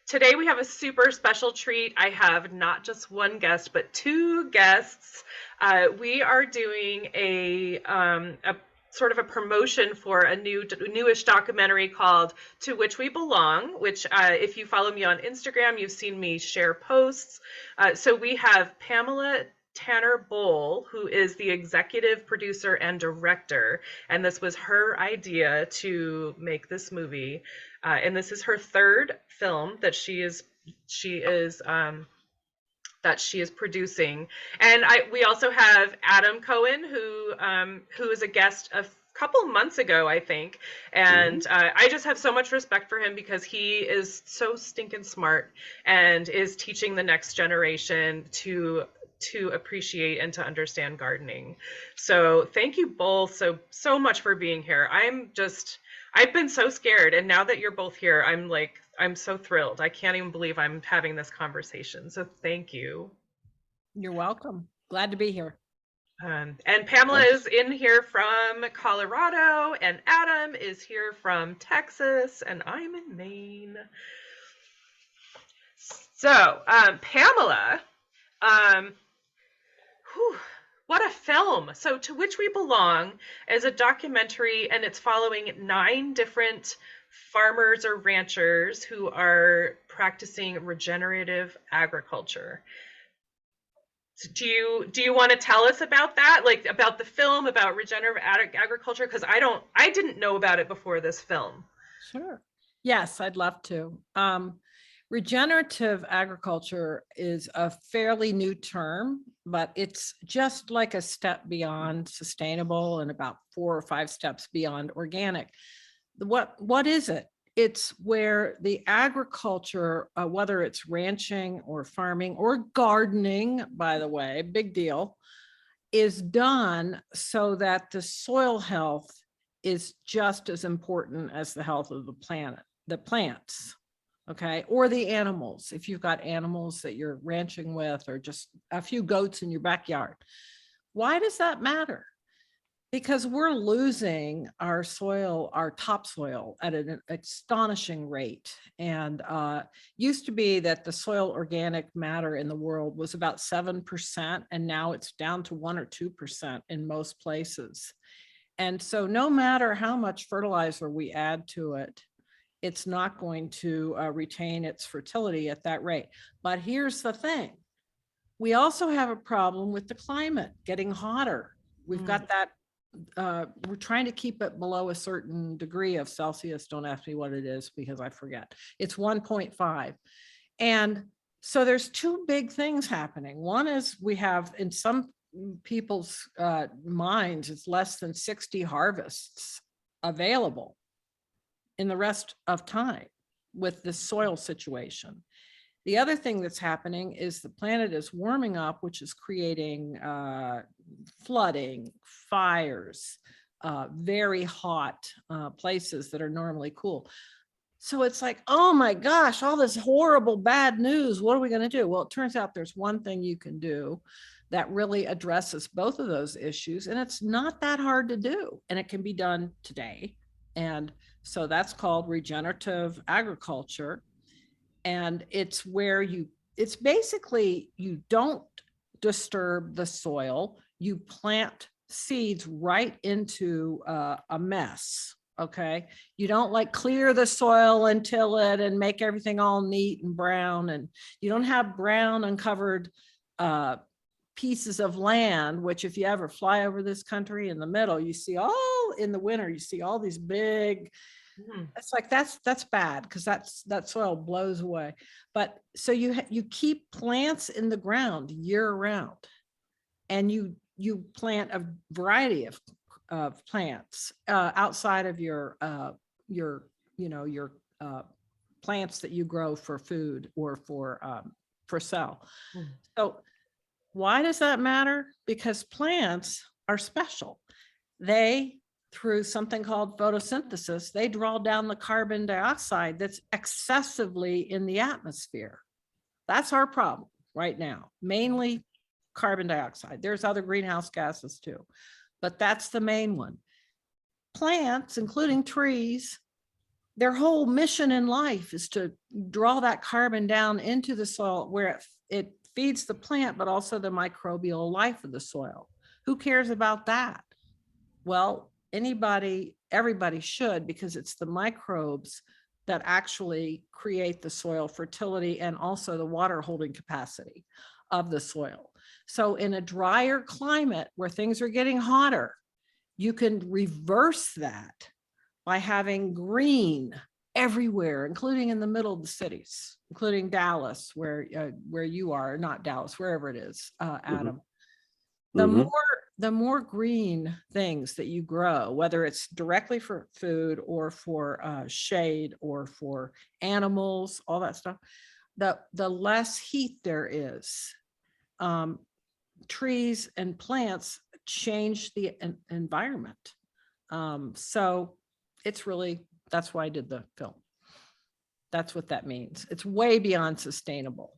Today we have a super special treat. I have not just one guest, but two guests. We are doing a sort of a promotion for a newish documentary called To Which We Belong, which if you follow me on Instagram, you've seen me share posts. So we have Pamela Tanner Boll, who is the executive producer and director, and this was her idea to make this movie. And this is her third film that she is producing. And we also have Adam Cohen, who is a guest a couple months ago, I think. And I just have so much respect for him because he is so stinking smart and is teaching the next generation to appreciate and to understand gardening. So thank you both so much for being here. I've been so scared, and now that you're both here, I'm so thrilled. I can't even believe I'm having this conversation. So thank you. You're welcome. Glad to be here. And Pamela is in here from Colorado, and Adam is here from Texas, and I'm in Maine. So, Pamela, what a film. So To Which We Belong is a documentary, and it's following 9 different farmers or ranchers who are practicing regenerative agriculture. So do you want to tell us about that, like about the film, about regenerative agriculture? Because I didn't know about it before this film. Sure. Yes, I'd love to. Regenerative agriculture is a fairly new term, but it's just like a step beyond sustainable and about 4 or 5 steps beyond organic. What is it? It's where the agriculture, whether it's ranching or farming or gardening, by the way, big deal, is done so that the soil health is just as important as the health of the planet, the plants. Okay, or the animals, if you've got animals that you're ranching with, or just a few goats in your backyard. Why does that matter? Because we're losing our soil, our topsoil, at an astonishing rate. And used to be that the soil organic matter in the world was about 7%, and now it's down to 1 or 2% in most places. And so no matter how much fertilizer we add to it, it's not going to retain its fertility at that rate. But here's the thing. We also have a problem with the climate getting hotter. We've got that, we're trying to keep it below a certain degree of Celsius. Don't ask me what it is because I forget. It's 1.5. And so there's 2 big things happening. One is we have, in some people's minds, it's less than 60 harvests available in the rest of time with the soil situation. The other thing that's happening is the planet is warming up, which is creating flooding, fires, very hot places that are normally cool. So it's like, oh my gosh, all this horrible bad news. What are we going to do? Well, it turns out there's one thing you can do that really addresses both of those issues. And it's not that hard to do. And it can be done today. And so that's called regenerative agriculture. And it's where it's basically, you don't disturb the soil, you plant seeds right into a mess. Okay. You don't like clear the soil and till it and make everything all neat and brown. And you don't have brown uncovered pieces of land, which if you ever fly over this country in the middle, you see all in the winter, you see all these big, it's like, that's bad because that soil blows away. But so you keep plants in the ground year round, and you plant a variety of plants outside of your plants that you grow for food or for sale. So why does that matter? Because plants are special. They, through something called photosynthesis, they draw down the carbon dioxide that's excessively in the atmosphere. That's our problem right now, mainly carbon dioxide. There's other greenhouse gases too, but that's the main one. Plants, including trees, their whole mission in life is to draw that carbon down into the soil where it feeds the plant, but also the microbial life of the soil. Who cares about that? Well, everybody should, because it's the microbes that actually create the soil fertility and also the water holding capacity of the soil. So in a drier climate where things are getting hotter, you can reverse that by having green everywhere, including in the middle of the cities, including Dallas, where you are, not Dallas, wherever it is, Adam. The more green things that you grow, whether it's directly for food or for shade or for animals, all that stuff, the less heat there is. Trees and plants change the environment. So it's really, that's why I did the film. That's what that means. It's way beyond sustainable.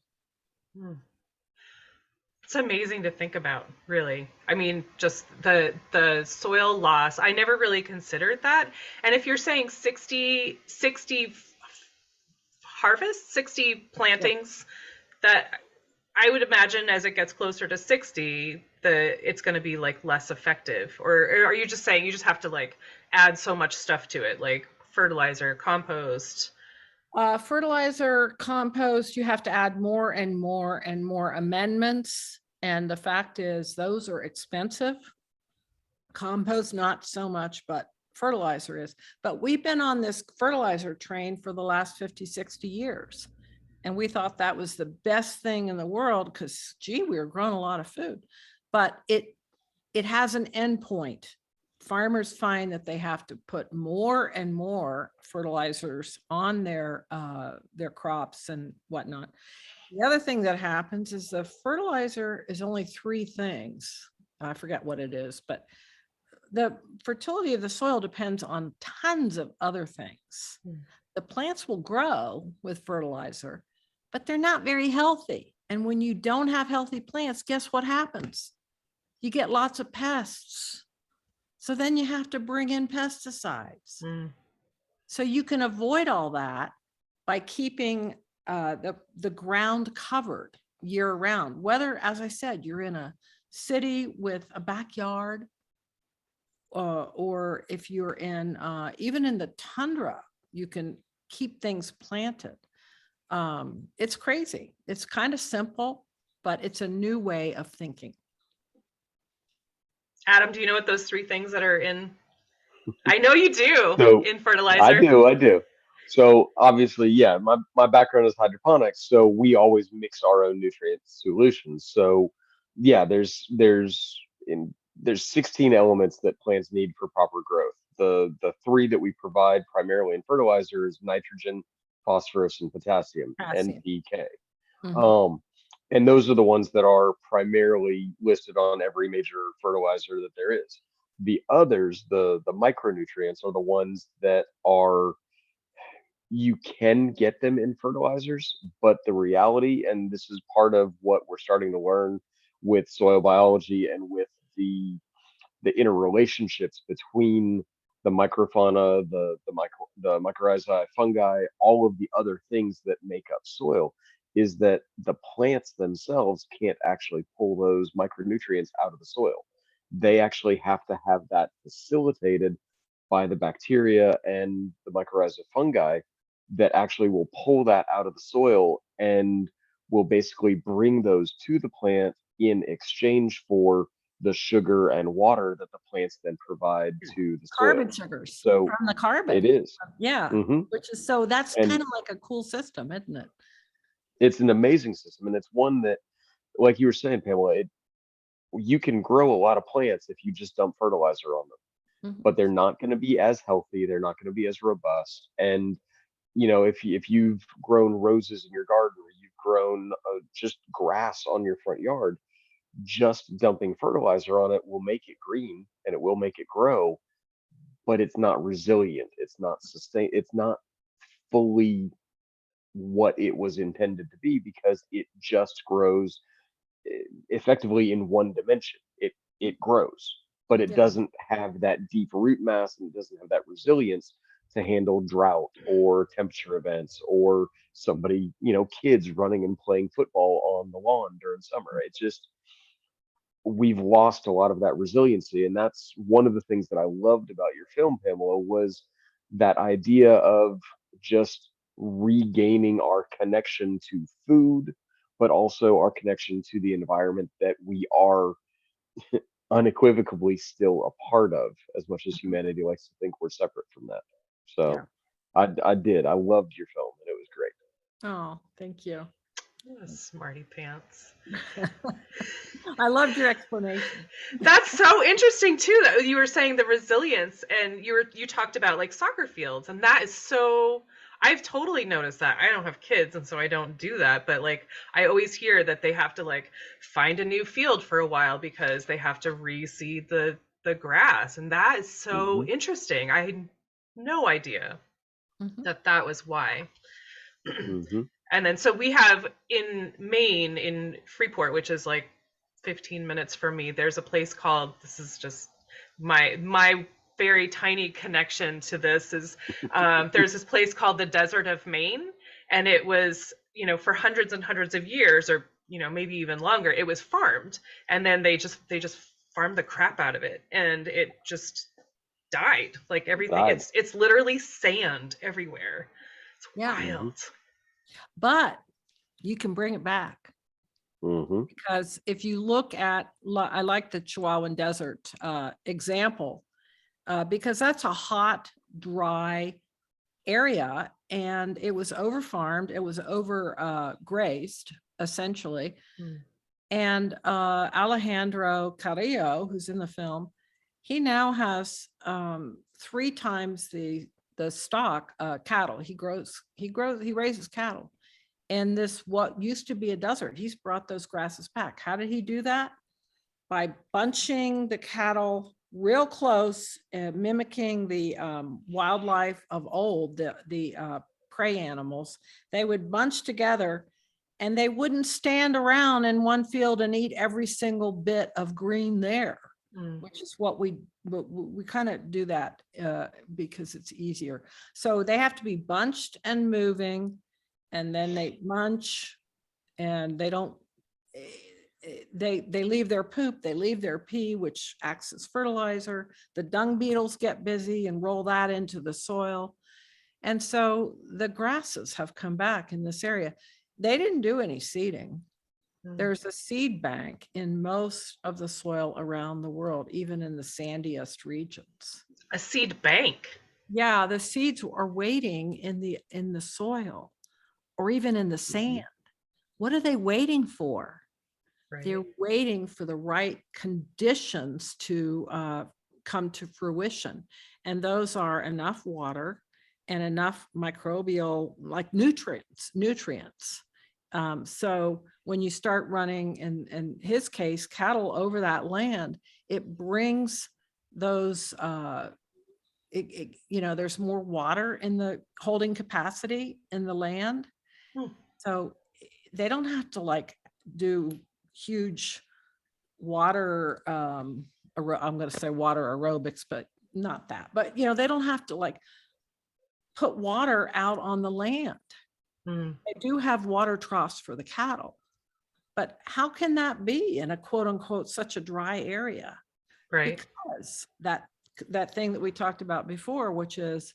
It's amazing to think about, really. I mean, just the soil loss. I never really considered that. And if you're saying 60 harvests, 60 plantings, that I would imagine as it gets closer to 60, it's going to be like less effective. Or are you just saying you just have to like add so much stuff to it, like fertilizer, compost? Fertilizer, compost, you have to add more and more and more amendments. And the fact is those are expensive. Compost, not so much, but fertilizer is. But we've been on this fertilizer train for the last 50, 60 years. And we thought that was the best thing in the world because, gee, we were growing a lot of food. But it has an end point. Farmers find that they have to put more and more fertilizers on their crops and whatnot. The other thing that happens is the fertilizer is only 3 things. I forget what it is, but the fertility of the soil depends on tons of other things. The plants will grow with fertilizer, but they're not very healthy. And when you don't have healthy plants, guess what happens? You get lots of pests. So then you have to bring in pesticides. So you can avoid all that by keeping the ground covered year round. Whether, as I said, you're in a city with a backyard, or if you're in even in the tundra, you can keep things planted. It's crazy. It's kind of simple, but it's a new way of thinking. Adam, do you know what those 3 things that are in? I know you do. So, in fertilizer. I do. So obviously, yeah, my background is hydroponics, so we always mix our own nutrient solutions. So yeah, there's 16 elements that plants need for proper growth. The 3 that we provide primarily in fertilizer is nitrogen, phosphorus, and potassium, NPK. And those are the ones that are primarily listed on every major fertilizer that there is. The others, the micronutrients, are the ones that are, you can get them in fertilizers, but the reality, and this is part of what we're starting to learn with soil biology and with the interrelationships between the microfauna, the mycorrhizae, fungi, all of the other things that make up soil, is that the plants themselves can't actually pull those micronutrients out of the soil. They actually have to have that facilitated by the bacteria and the mycorrhizae fungi that actually will pull that out of the soil and will basically bring those to the plant in exchange for the sugar and water that the plants then provide to the soil. Carbon sugars. So from the carbon. it is. Yeah. Which is, so that's kind of like a cool system, isn't it? It's an amazing system. And it's one that, like you were saying, Pamela, you can grow a lot of plants if you just dump fertilizer on them, but they're not going to be as healthy. They're not going to be as robust. And, you know, if you've grown roses in your garden, or you've grown just grass on your front yard, just dumping fertilizer on it will make it green and it will make it grow, but it's not resilient. It's not it's not fully what it was intended to be, because it just grows effectively in one dimension. It grows, but it doesn't have that deep root mass, and it doesn't have that resilience to handle drought or temperature events or somebody, kids running and playing football on the lawn during summer. It's just, we've lost a lot of that resiliency. And that's one of the things that I loved about your film, Pamela, was that idea of just regaining our connection to food, but also our connection to the environment that we are unequivocally still a part of, as much as humanity likes to think we're separate from that. So Yeah. I loved your film, and it was great. Oh, thank you. Smarty pants. I loved your explanation. That's so interesting too, that you were saying the resilience, and you talked about like soccer fields, and that is so, I've totally noticed that. I don't have kids, and so I don't do that, but like I always hear that they have to like find a new field for a while because they have to reseed the grass, and that is so interesting. I had no idea that was why. And then so we have in Maine, in Freeport, which is like 15 minutes from me, there's a place called, this is just my very tiny connection to this is, there's this place called the Desert of Maine, and it was, for hundreds and hundreds of years, or maybe even longer, it was farmed, and then they just farmed the crap out of it, and it just died. Like everything, it's literally sand everywhere. It's wild. But you can bring it back. Because if you look at, I like the Chihuahuan Desert example, because that's a hot, dry area, and it was over-farmed, it was over-grazed, essentially. And 𝗙𝗿cie𝘂𝗁𝗀, who's in the film, he now has 3 times the stock cattle. He raises cattle. And this, what used to be a desert, he's brought those grasses back. How did he do that? By bunching the cattle real close, mimicking the wildlife of old, the prey animals. They would bunch together, and they wouldn't stand around in one field and eat every single bit of green there, which is what we kind of do that because it's easier. So they have to be bunched and moving, and then they munch, and they don't, they leave their poop, they leave their pee, which acts as fertilizer. The dung beetles get busy and roll that into the soil. And so the grasses have come back in this area. They didn't do any seeding. There's a seed bank in most of the soil around the world, even in the sandiest regions. A seed bank? Yeah, the seeds are waiting in the soil, or even in the sand. What are they waiting for? Right. They're waiting for the right conditions to come to fruition. And those are enough water and enough microbial, like nutrients. So when you start running, in his case, cattle over that land, it brings those, there's more water in the holding capacity in the land. So they don't have to like do huge water, I'm going to say water aerobics, but not that. But, they don't have to like put water out on the land. They do have water troughs for the cattle, but how can that be in a quote unquote such a dry area? Right. Because that thing that we talked about before, which is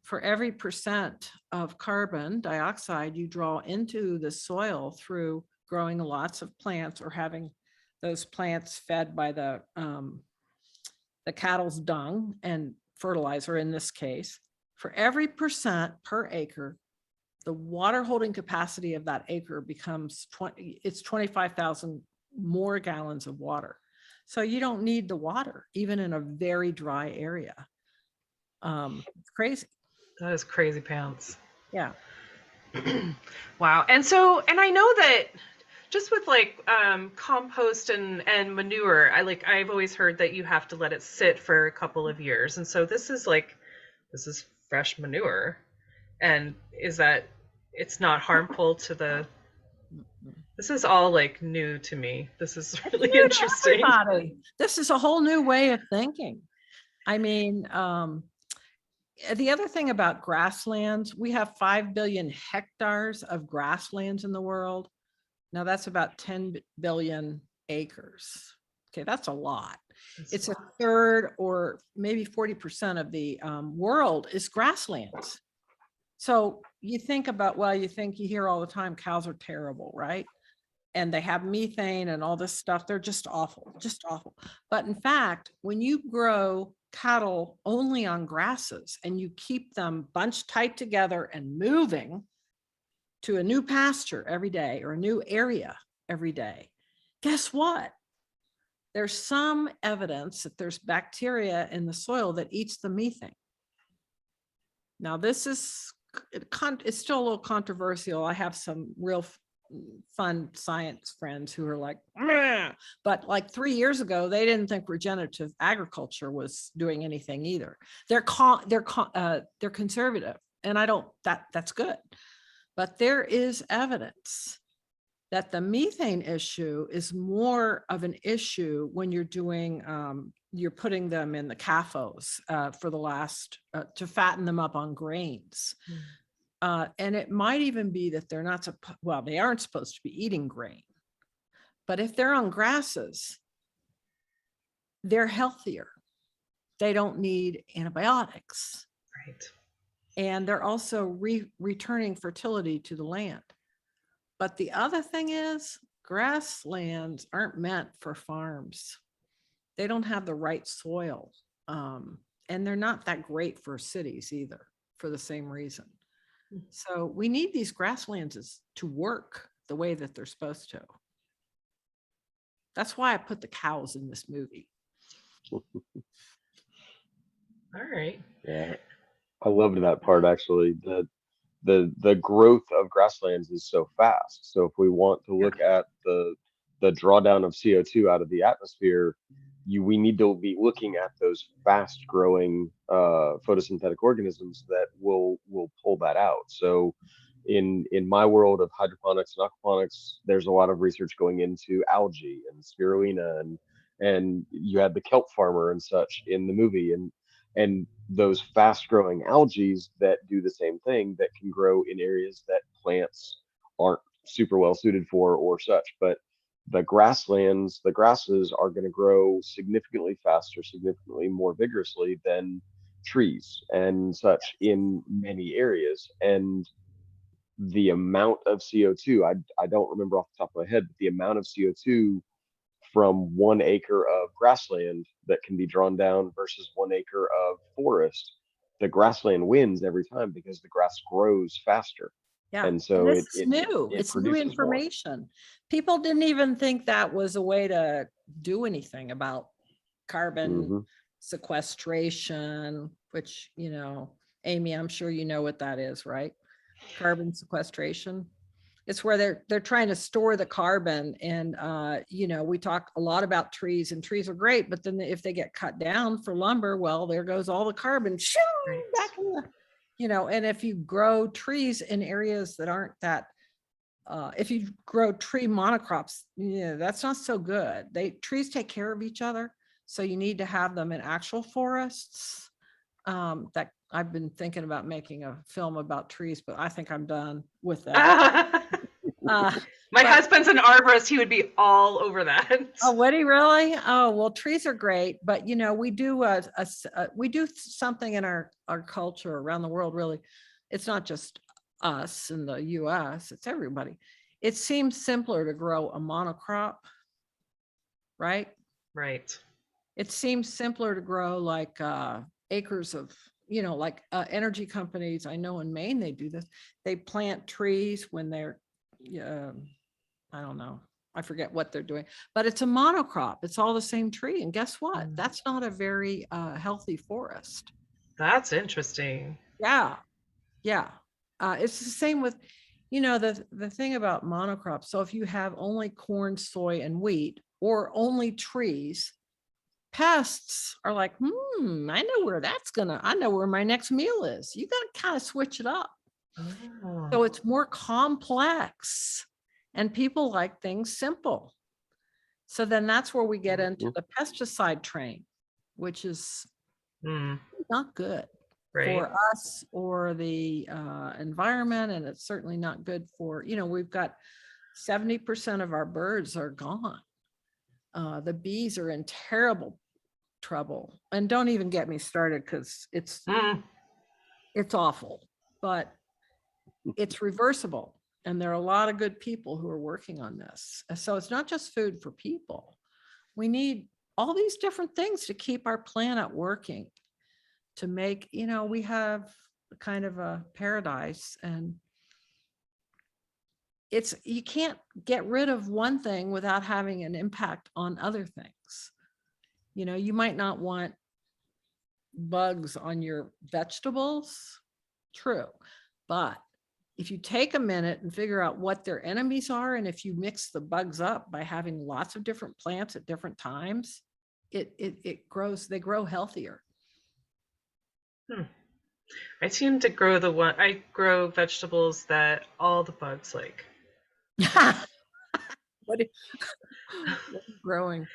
for every % of carbon dioxide you draw into the soil through growing lots of plants or having those plants fed by the cattle's dung and fertilizer in this case, for every % per acre, the water holding capacity of that acre becomes 25,000 more gallons of water. So you don't need the water, even in a very dry area. It's crazy. That is crazy pants. Yeah. Wow. And I know that just with like compost and manure, I've always heard that you have to let it sit for a couple of years. And so this is fresh manure. And is that it's not harmful to the, this is all like new to me. This is really interesting. This is a whole new way of thinking. I mean, the other thing about grasslands, we have 5 billion hectares of grasslands in the world. Now that's about 10 billion acres. Okay, that's a lot. It's a third or maybe 40% of the world is grasslands. So you think about, well, you hear all the time cows are terrible, right? And they have methane and all this stuff. They're just awful, just awful. But in fact, when you grow cattle only on grasses and you keep them bunched tight together and moving to a new pasture every day or a new area every day, guess what? There's some evidence that there's bacteria in the soil that eats the methane. Now, this is, it's still a little controversial. I have some real fun science friends who are like, meh. But like 3 years ago, they didn't think regenerative agriculture was doing anything either. They're conservative, and I don't, that's good. But there is evidence that the methane issue is more of an issue when you're doing, you're putting them in the CAFOs for the last, to fatten them up on grains. And it might even be that they're not, well, they aren't supposed to be eating grain, but if they're on grasses, they're healthier. They don't need antibiotics. Right. And they're also returning fertility to the land. But the other thing is, grasslands aren't meant for farms. They don't have the right soil. And they're not that great for cities either, for the same reason. So we need these grasslands to work the way that they're supposed to. That's why I put the cows in this movie. All right. Yeah, I loved that part actually. The growth of grasslands is so fast. So if we want to look at the drawdown of CO2 out of the atmosphere, we need to be looking at those fast growing photosynthetic organisms that will pull that out. So in my world of hydroponics and aquaponics, there's a lot of research going into algae and spirulina, and you had the kelp farmer and such in the movie, and those fast growing algae that do the same thing, that can grow in areas that plants aren't super well suited for or such. But the grasslands, the grasses are going to grow significantly faster, significantly more vigorously than trees and such in many areas. And the amount of CO2, I don't remember off the top of my head, but the amount of CO2 from 1 acre of grassland that can be drawn down versus 1 acre of forest, the grassland wins every time because the grass grows faster. Yeah, and so this is new. It's new produces information. More. People didn't even think that was a way to do anything about carbon sequestration, which, you know, Amy, I'm sure you know what that is, right? Carbon sequestration. It's where they're trying to store the carbon. And, you know, we talk a lot about trees, and trees are great, but then if they get cut down for lumber, well, there goes all the carbon back in the, you know. And if you grow trees in areas that aren't that, if you grow tree monocrops, yeah, that's not so good. Trees take care of each other. So you need to have them in actual forests. That I've been thinking about making a film about trees, but I think I'm done with that. My husband's an arborist. He would be all over that. Oh, would he really? Oh, well, trees are great, but you know, we do we do something in our culture around the world. Really, it's not just us in the U.S. It's everybody. It seems simpler to grow a monocrop, right? Right. It seems simpler to grow like acres of, you know, like energy companies. I know in Maine they do this. They plant trees when they're, I don't know, I forget what they're doing, but it's a monocrop. It's all the same tree. And guess what? That's not a very healthy forest. That's interesting. Yeah. Yeah. It's the same with, you know, the thing about monocrops. So if you have only corn, soy, and wheat, or only trees, pests are like, I know where I know where my next meal is. You got to kind of switch it up. Oh. So it's more complex, and people like things simple. So then that's where we get into the pesticide train, which is not good. Right. us or the environment, and it's certainly not good for, we've got 70% of our birds are gone. The bees are in terrible trouble, and don't even get me started because it's awful, but it's reversible. And there are a lot of good people who are working on this. So it's not just food for people. We need all these different things to keep our planet working, to make, we have kind of a paradise, and you can't get rid of one thing without having an impact on other things. You might not want bugs on your vegetables, true, but if you take a minute and figure out what their enemies are, and if you mix the bugs up by having lots of different plants at different times, they grow healthier. I seem to grow I grow vegetables that all the bugs like. What are you growing?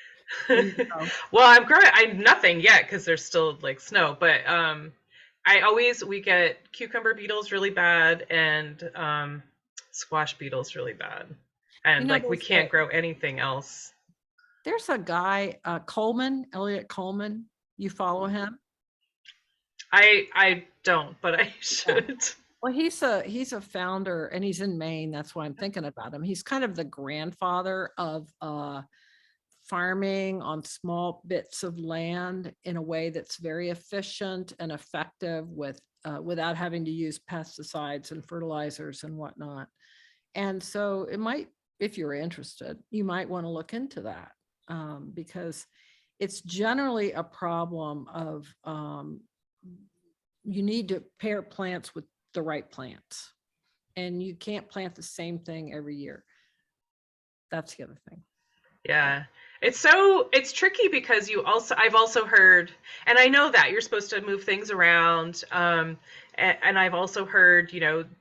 Well, I'm nothing yet because there's still like snow, but we get cucumber beetles really bad, and squash beetles really bad, and we can't grow anything else. There's a guy, 𝗏𝗏𝗏𝗏. You follow him? I don't, but I should. Well, he's a founder, and he's in Maine. That's why I'm thinking about him. He's kind of the grandfather of farming on small bits of land in a way that's very efficient and effective without having to use pesticides and fertilizers and whatnot. And so it might, if you're interested, you might want to look into that, because it's generally a problem of you need to pair plants with the right plants, and you can't plant the same thing every year. That's the other thing. Yeah. It's tricky because I've also heard, and I know that you're supposed to move things around. And I've also heard,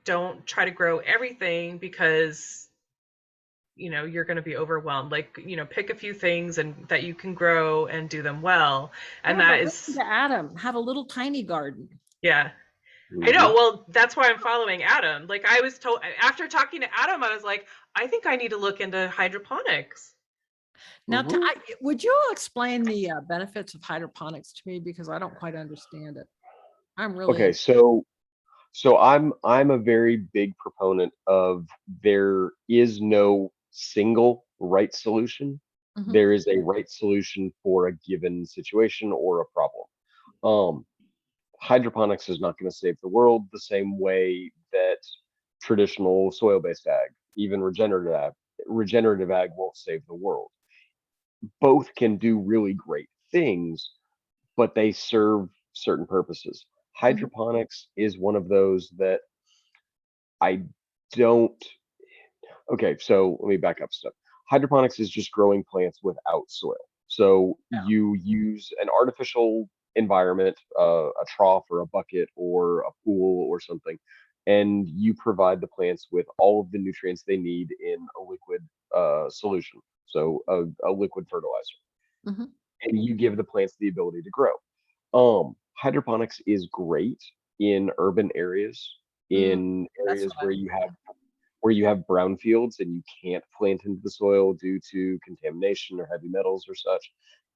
don't try to grow everything because, you're going to be overwhelmed. Pick a few things and that you can grow and do them well. And that is to Adam, have a little tiny garden. Yeah. I know. Well, that's why I'm following Adam. I was told after talking to Adam, I was like, I think I need to look into hydroponics. Now, would you explain the benefits of hydroponics to me, because I don't quite understand it. I'm really okay. So I'm a very big proponent of there is no single right solution. Mm-hmm. There is a right solution for a given situation or a problem. Hydroponics is not going to save the world the same way that traditional soil-based ag, even regenerative ag won't save the world. Both can do really great things, but they serve certain purposes. Hydroponics is one of those that I don't. Okay, so let me back up a step. Hydroponics is just growing plants without soil. So you use an artificial environment, a trough or a bucket or a pool or something, and you provide the plants with all of the nutrients they need in a liquid solution, so a liquid fertilizer, and you give the plants the ability to grow. Hydroponics is great in urban areas, in areas where you have brownfields and you can't plant into the soil due to contamination or heavy metals or such.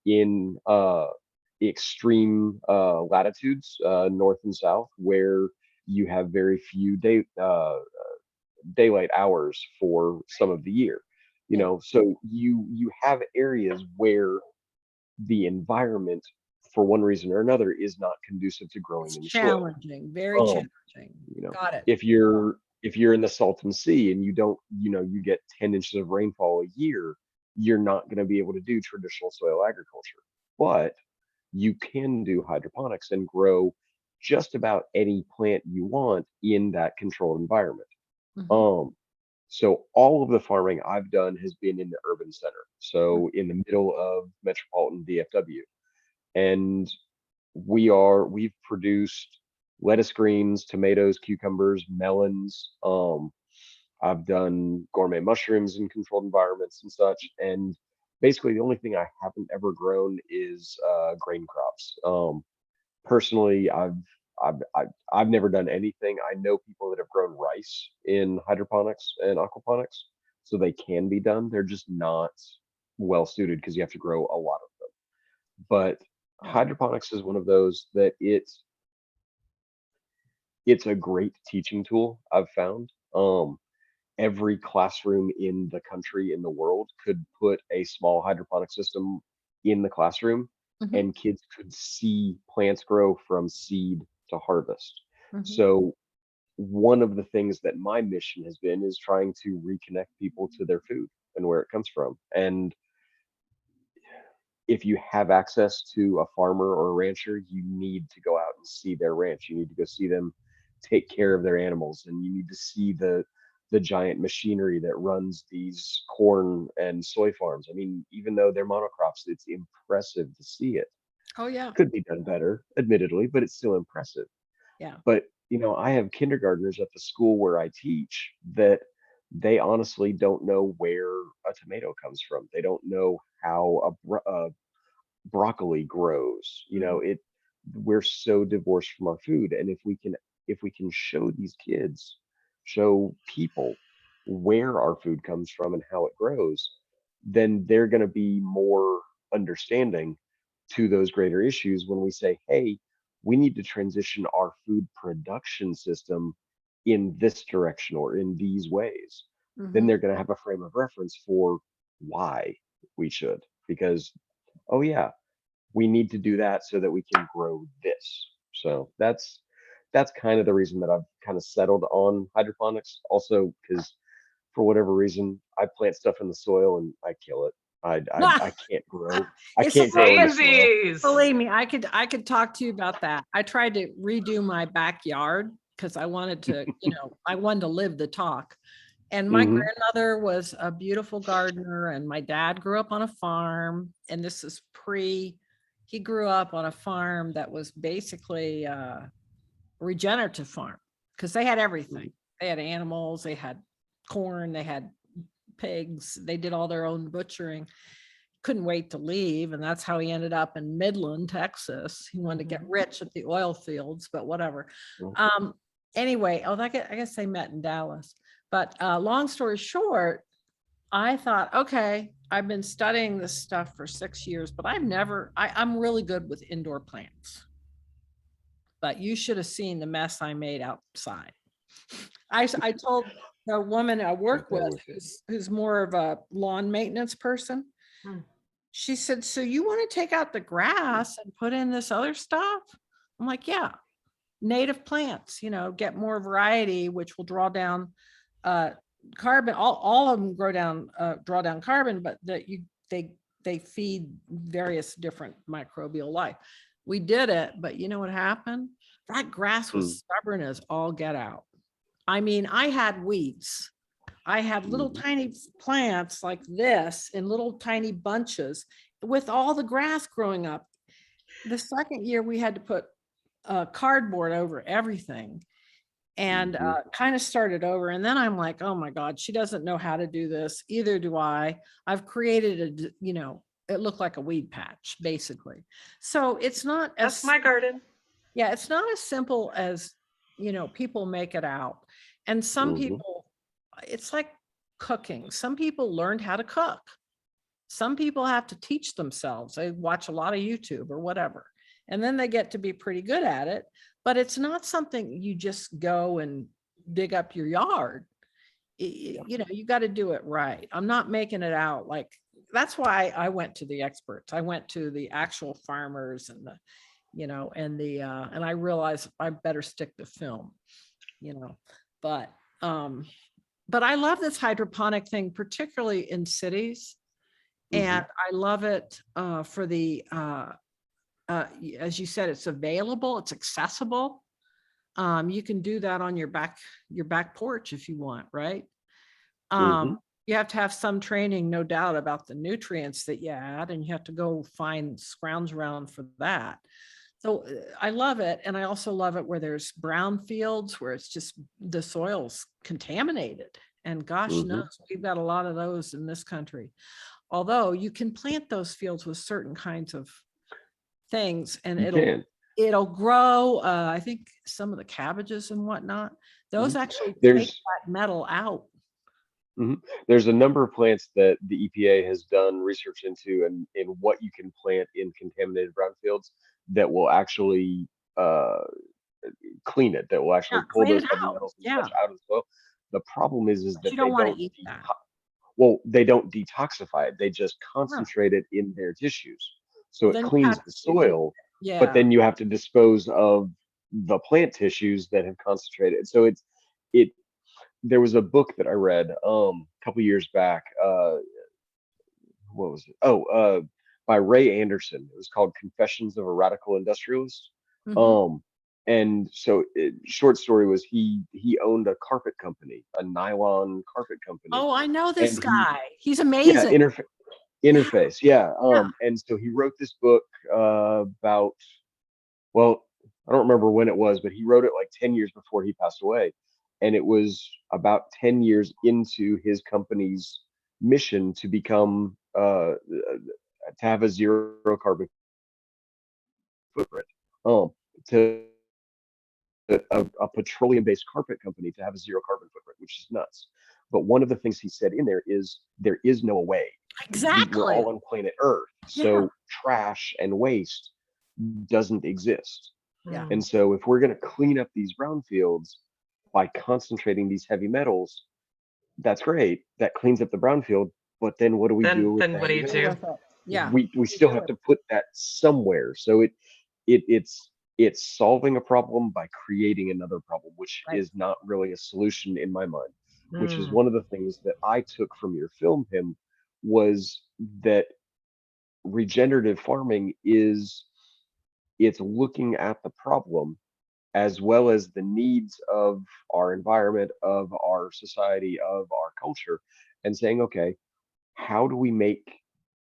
In extreme latitudes, north and south, where you have very few daylight hours for some of the year, so you have areas where the environment, for one reason or another, is not conducive to growing in the soil. Challenging, very challenging. Got it. If you're in the 𝗏𝗏𝗏𝗏 and you don't, you get 10 inches of rainfall a year, you're not going to be able to do traditional soil agriculture. But you can do hydroponics and grow just about any plant you want in that controlled environment. So all of the farming I've done has been in the urban center, so in the middle of metropolitan DFW, and we've produced lettuce greens, tomatoes, cucumbers, melons. I've done gourmet mushrooms in controlled environments and such, and basically the only thing I haven't ever grown is grain crops. Personally, I've never done anything. I know people that have grown rice in hydroponics and aquaponics, so they can be done. They're just not well suited because you have to grow a lot of them. But hydroponics is one of those that it's a great teaching tool, I've found. Every classroom in the country, in the world, could put a small hydroponic system in the classroom, Mhm. and kids could see plants grow from seed to harvest. Mhm. So one of the things that my mission has been is trying to reconnect people to their food and where it comes from. And if you have access to a farmer or a rancher, you need to go out and see their ranch. You need to go see them take care of their animals, and you need to see the giant machinery that runs these corn and soy farms. I mean, even though they're monocrops, it's impressive to see it. Oh yeah. Could be done better, admittedly, but it's still impressive. Yeah. But I have kindergartners at the school where I teach that they honestly don't know where a tomato comes from. They don't know how a broccoli grows. We're so divorced from our food, and if we can show these kids, show people where our food comes from and how it grows, then they're going to be more understanding to those greater issues when we say, hey, we need to transition our food production system in this direction or in these ways. Then Mhm. they're going to have a frame of reference for why we should, because oh yeah, we need to do that so that we can grow this. So that's kind of the reason that I've kind of settled on hydroponics. Also, because for whatever reason, I plant stuff in the soil and I kill it. I can't grow. I It's can't grow in the soil. Daisies. Believe me, I could talk to you about that. I tried to redo my backyard because I wanted to, I wanted to live the talk. And my Mhm. grandmother was a beautiful gardener, and my dad grew up on a farm. And this is he grew up on a farm that was basically a regenerative farm because they had everything. They had animals, they had corn, they had pigs, they did all their own butchering. Couldn't wait to leave, and that's how he ended up in Midland, Texas. He wanted to get rich at the oil fields, but whatever. Mhm. Anyway, I guess they met in Dallas. But long story short, I thought, okay, I've been studying this stuff for 6 years, but I'm really good with indoor plants. But you should have seen the mess I made outside. I told the woman I work Right there with, with you. who's more of a lawn maintenance person, Hmm. she said, so you want to take out the grass and put in this other stuff? I'm like, yeah, native plants, get more variety, which will draw down carbon. All of them draw down carbon, but they feed various different microbial life. We did it, but you know what happened? That grass was stubborn as all get out. I mean, I had weeds. I had little tiny plants like this in little tiny bunches with all the grass growing up. The second year we had to put cardboard over everything and kind of started over. And then I'm like, oh my God, she doesn't know how to do this. Either do I. I've created it looked like a weed patch basically. So it's not That's as, my garden. yeah, it's not as simple as, people make it out. And some people, it's like cooking. Some people learned how to cook. Some people have to teach themselves. They watch a lot of YouTube or whatever, and then they get to be pretty good at it. But it's not something you just go and dig up your yard. You got to do it right. I'm not making it out like, that's why I went to the experts. I went to the actual farmers and and I realized I better stick to film, but I love this hydroponic thing, particularly in cities. And I love it for the, as you said, it's available, it's accessible. You can do that on your back porch if you want, right? You have to have some training, no doubt, about the nutrients that you add, and you have to go scrounge around for that. So I love it. And I also love it where there's brown fields where it's just the soil's contaminated. And gosh knows, we've got a lot of those in this country. Although you can plant those fields with certain kinds of things and You can. it'll grow. I think some of the cabbages and whatnot, those actually take There's that metal out. there's a number of plants that the EPA has done research into, and in what you can plant in contaminated brownfields that will actually clean it, that will actually Yeah, pull clean those it heavy out. metals and Yeah, such out of the soil. The problem is but that you they don't want don't to eat that. well, they don't detoxify it. They just No. concentrate it in their tissues. So Well, it then you cleans have the to remove soil, it. but Yeah. then you have to dispose of the plant tissues that have concentrated. So it there was a book that I read a couple years back. What was it? By Ray Anderson. It was called Confessions of a Radical Industrialist. Mhm. And so short story was he owned a carpet company, a nylon carpet company. Oh, I know this And guy. He's yeah, amazing. interface. Yeah. Yeah. And so he wrote this book about, well, I don't remember when it was, but he wrote it like 10 years before he passed away. And it was about 10 years into his company's mission to become to have a zero carbon footprint. To a petroleum-based carpet company to have a zero carbon footprint, which is nuts. But one of the things he said in there is no way. We're Exactly. all on planet Earth, Yeah. so trash and waste doesn't exist. Yeah. And so if we're going to clean up these brownfields by concentrating these heavy metals, that's great. That cleans up the brownfield. But then what do we do with Then the what do heavy you metals? do? Yeah. We still have to put that somewhere. So it's solving a problem by creating another problem, which Right. is not really a solution in my mind. Which is Mm. one of the things that I took from your film, Pim, was that regenerative farming it's looking at the problem as well as the needs of our environment, of our society, of our culture, and saying, okay, how do we make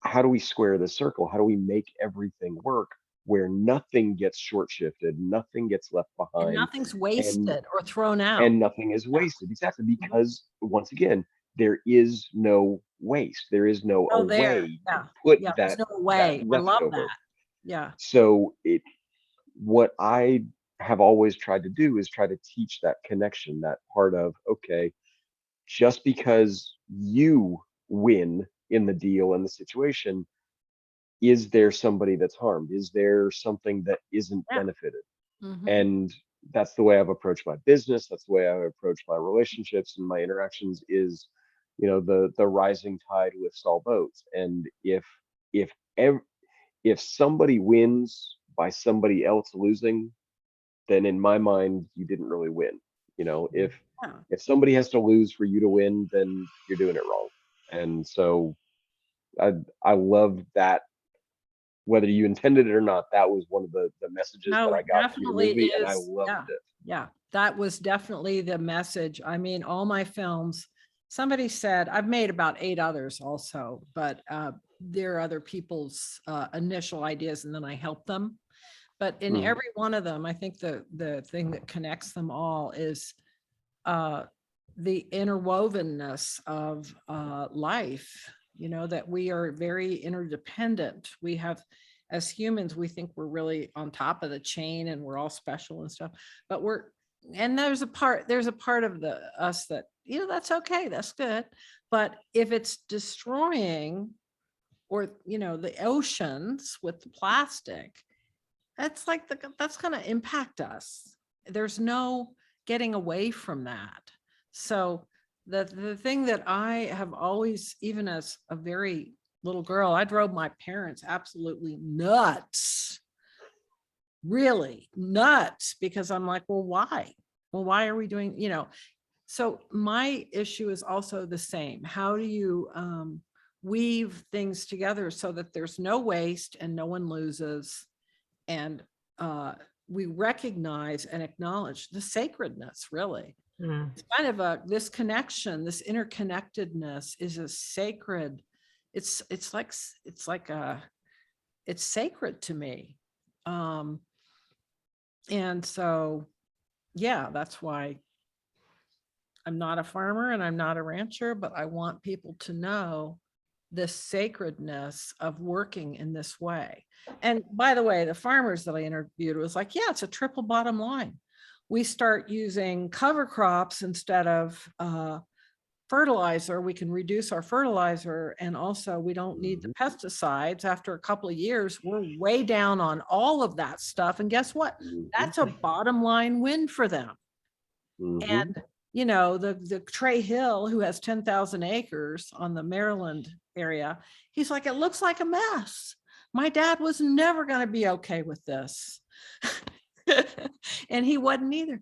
how do we square the circle? How do we make everything work where nothing gets short shifted, nothing gets left And behind, nothing's and wasted or thrown out. and nothing is wasted? Exactly, because once again, there is no waste. There is no Oh, there. way to Yeah. put Yeah. There's that no way. I love leftover. that. Yeah. So what I have always tried to do is try to teach that connection, that part of, okay, just because you win in the deal and the situation, is there somebody that's harmed? Is there something that isn't Yeah. benefited? Mhm. And that's the way I've approached my business. That's the way I approach my relationships and my interactions is, the rising tide lifts all boats. And if ev- if somebody wins by somebody else losing, then in my mind, you didn't really win. If Yeah. if somebody has to lose for you to win, then you're doing it wrong. And so I love that, whether you intended it or not, that was one of the messages that No, I it got from your definitely movie, and I is. loved Yeah. it. Yeah. That was definitely the message. I mean, all my films, somebody said, I've made about 8 others also, but they're other people's initial ideas and then I help them. But in Mhm. every one of them, I think the thing that connects them all is the interwovenness of life, that we are very interdependent. We have, as humans, we think we're really on top of the chain and we're all special and stuff, but there's a part of us that, that's okay, that's good. But if it's destroying or, the oceans with the plastic, that's going to impact us. There's no getting away from that. So the thing that I have always, even as a very little girl, I drove my parents absolutely nuts, really nuts, because I'm like, well, why? Well, why are we doing, so my issue is also the same. How do you weave things together so that there's no waste and no one loses? And we recognize and acknowledge the sacredness, really. Mm. It's kind of this connection, this interconnectedness is a sacred, it's sacred to me. And so, yeah, that's why I'm not a farmer and I'm not a rancher, but I want people to know the sacredness of working in this way. And by the way, the farmers that I interviewed was like, yeah, it's a triple bottom line. We start using cover crops instead of fertilizer, we can reduce our fertilizer, and also we don't need the pesticides. After a couple of years, we're way down on all of that stuff. And guess what? That's a bottom line win for them. And you know, the Trey Hill, who has 10,000 acres on the Maryland area, he's like, it looks like a mess. My dad was never going to be okay with this. And he wasn't either.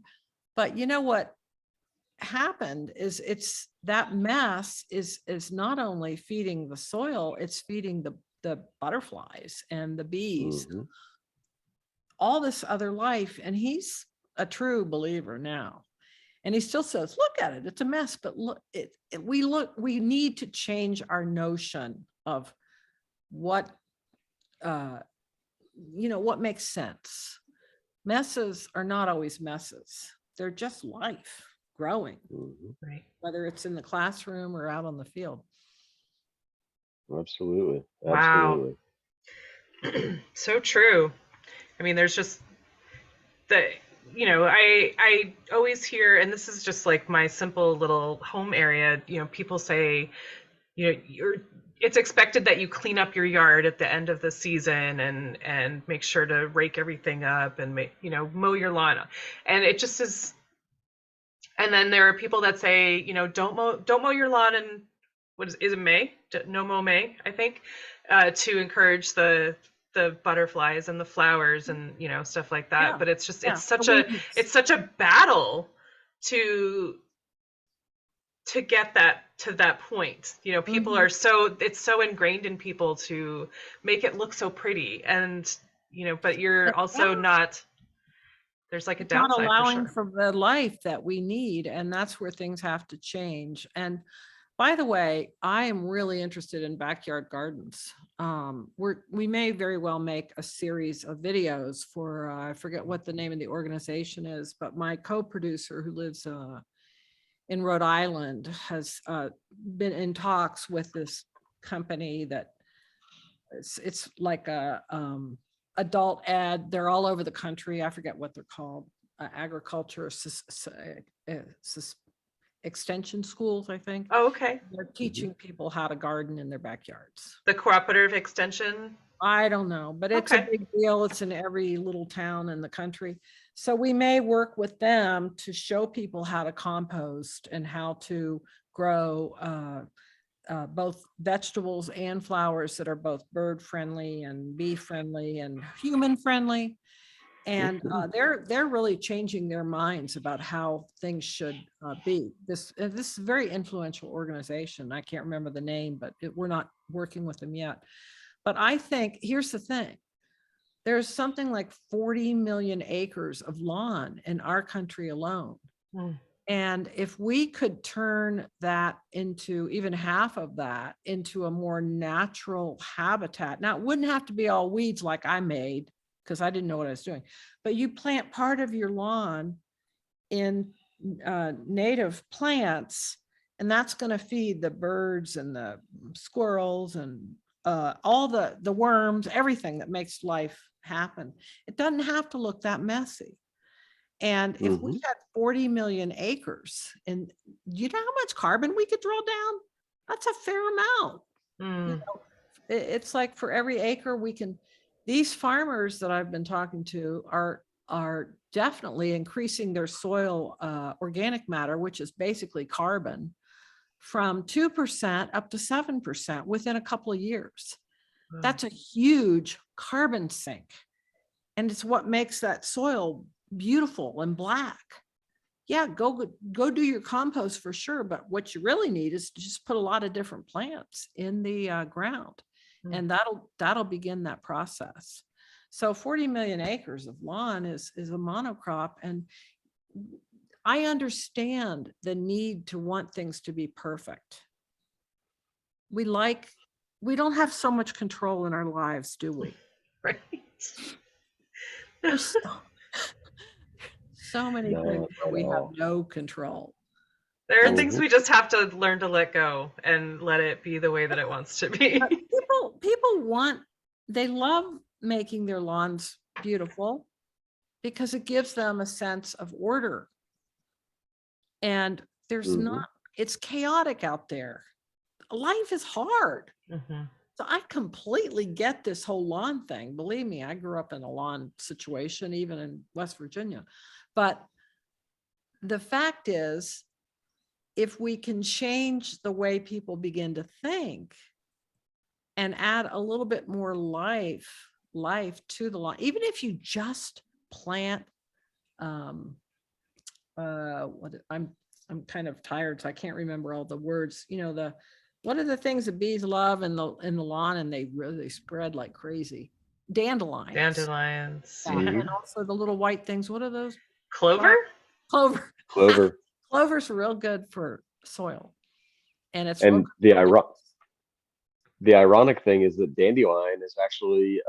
But you know what happened is it's that mess is not only feeding the soil, it's feeding the butterflies and the bees, all this other life. And he's a true believer now. And he still says, look at it, it's a mess, but look, we need to change our notion of what, you know, what makes sense. Messes are not always messes. They're just life growing, right? Whether it's in the classroom or out on the field. Absolutely. Wow. So true. I mean, there's just the, you know, I always hear, and this is just like my simple little home area, you know, people say, you know, it's expected that you clean up your yard at the end of the season and make sure to rake everything up and make, you know, mow your lawn. And it just is. And then there are people that say, you know, don't mow your lawn in, what is it May? No mow May, I think, to encourage the butterflies and the flowers and, you know, stuff like that. But it's just, it's such a battle to get that to that point. You know, people are it's so ingrained in people to make it look so pretty, and, you know, but you're also not, there's like a downside. Not allowing for the life that we need, and that's where things have to change. And by the way, I am really interested in backyard gardens. We may very well make a series of videos for, I forget what the name of the organization is, but my co-producer who lives in Rhode Island has been in talks with this company that it's like a adult ed. They're all over the country. I forget what they're called. Agriculture extension schools, I think. Oh, okay. They're teaching people how to garden in their backyards. The cooperative extension? I don't know, but it's a big deal. It's in every little town in the country. So we may work with them to show people how to compost and how to grow both vegetables and flowers that are both bird friendly and bee friendly and human friendly. And they're really changing their minds about how things should be. This is a very influential organization. I can't remember the name, but we're not working with them yet. But I think, here's the thing. There's something like 40 million acres of lawn in our country alone. And if we could turn that into, even half of that, into a more natural habitat. Now, it wouldn't have to be all weeds like I made, because I didn't know what I was doing. But you plant part of your lawn in native plants, and that's going to feed the birds and the squirrels and all the worms, everything that makes life happen. It doesn't have to look that messy. And if we had 40 million acres, and you know how much carbon we could draw down? That's a fair amount. You know, it's like for every acre we can, these farmers that I've been talking to are definitely increasing their soil organic matter, which is basically carbon, from 2% up to 7% within a couple of years. That's a huge carbon sink. And it's what makes that soil beautiful and black. Yeah, go do your compost for sure. But what you really need is to just put a lot of different plants in the ground. And that'll begin that process. So 40 million acres of lawn is a monocrop. And I understand the need to want things to be perfect. We don't have so much control in our lives, do we? Right. There's so many things where we have no control. There are things Mhm. we just have to learn to let go and let it be the way that it wants to be. But people they love making their lawns beautiful because it gives them a sense of order. And there's Mhm. not, it's chaotic out there. Life is hard. Mhm. So I completely get this whole lawn thing. Believe me, I grew up in a lawn situation, even in West Virginia. But the fact is, if we can change the way people begin to think and add a little bit more life to the lawn, even if you just plant, what I'm kind of tired, so I can't remember all the words. You know, what are the things that bees love in the lawn, and they really spread like crazy? Dandelions. Dandelions. Yeah. Yeah. And also the little white things. What are those? Clover? Clover. Clover. Clover's real good for soil. And it's And the ironic thing is that dandelion is actually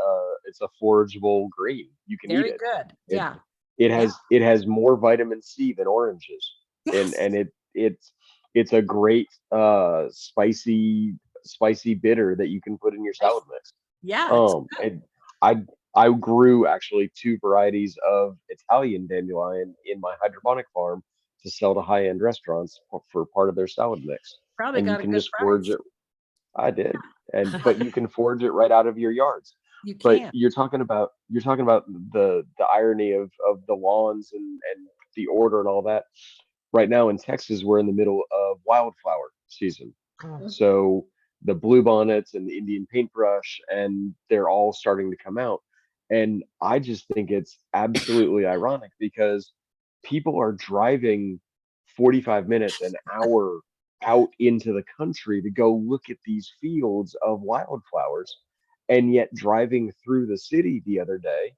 it's a forageable green. You can eat very it. good. It Yeah. it has more vitamin C than oranges. Yes. And it's a great spicy bitter that you can put in your salad mix. Yeah. It's And I grew actually 2 varieties of Italian dandelion in my hydroponic farm to sell to high-end restaurants for part of their salad mix. probably And you got a can good just forage price. it. I did. But you can forage it right out of your yards. You But can. you're talking about the irony of the lawns and the order and all that. Right now in Texas, we're in the middle of wildflower season. Oh. So the bluebonnets and the Indian paintbrush, and they're all starting to come out. And I just think it's absolutely ironic because people are driving 45 minutes, an hour out into the country to go look at these fields of wildflowers. And yet, driving through the city the other day,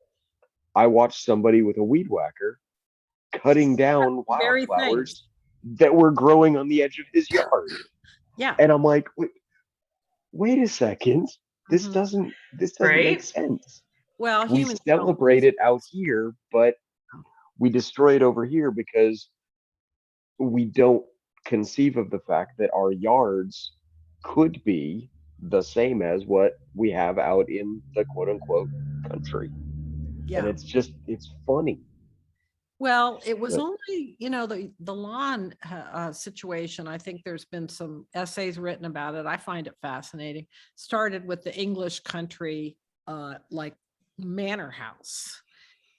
I watched somebody with a weed whacker cutting down Very things. wildflowers that were growing on the edge of his yard. Yeah. And I'm like, wait a second. This Mhm. doesn't make Right? sense. Well, We humans celebrate it out here, but we destroy it over here because we don't conceive of the fact that our yards could be the same as what we have out in the quote unquote country. Yeah. And it's funny. Well, it was But only, the lawn situation. I think there's been some essays written about it. I find it fascinating. Started with the English country, like manor house.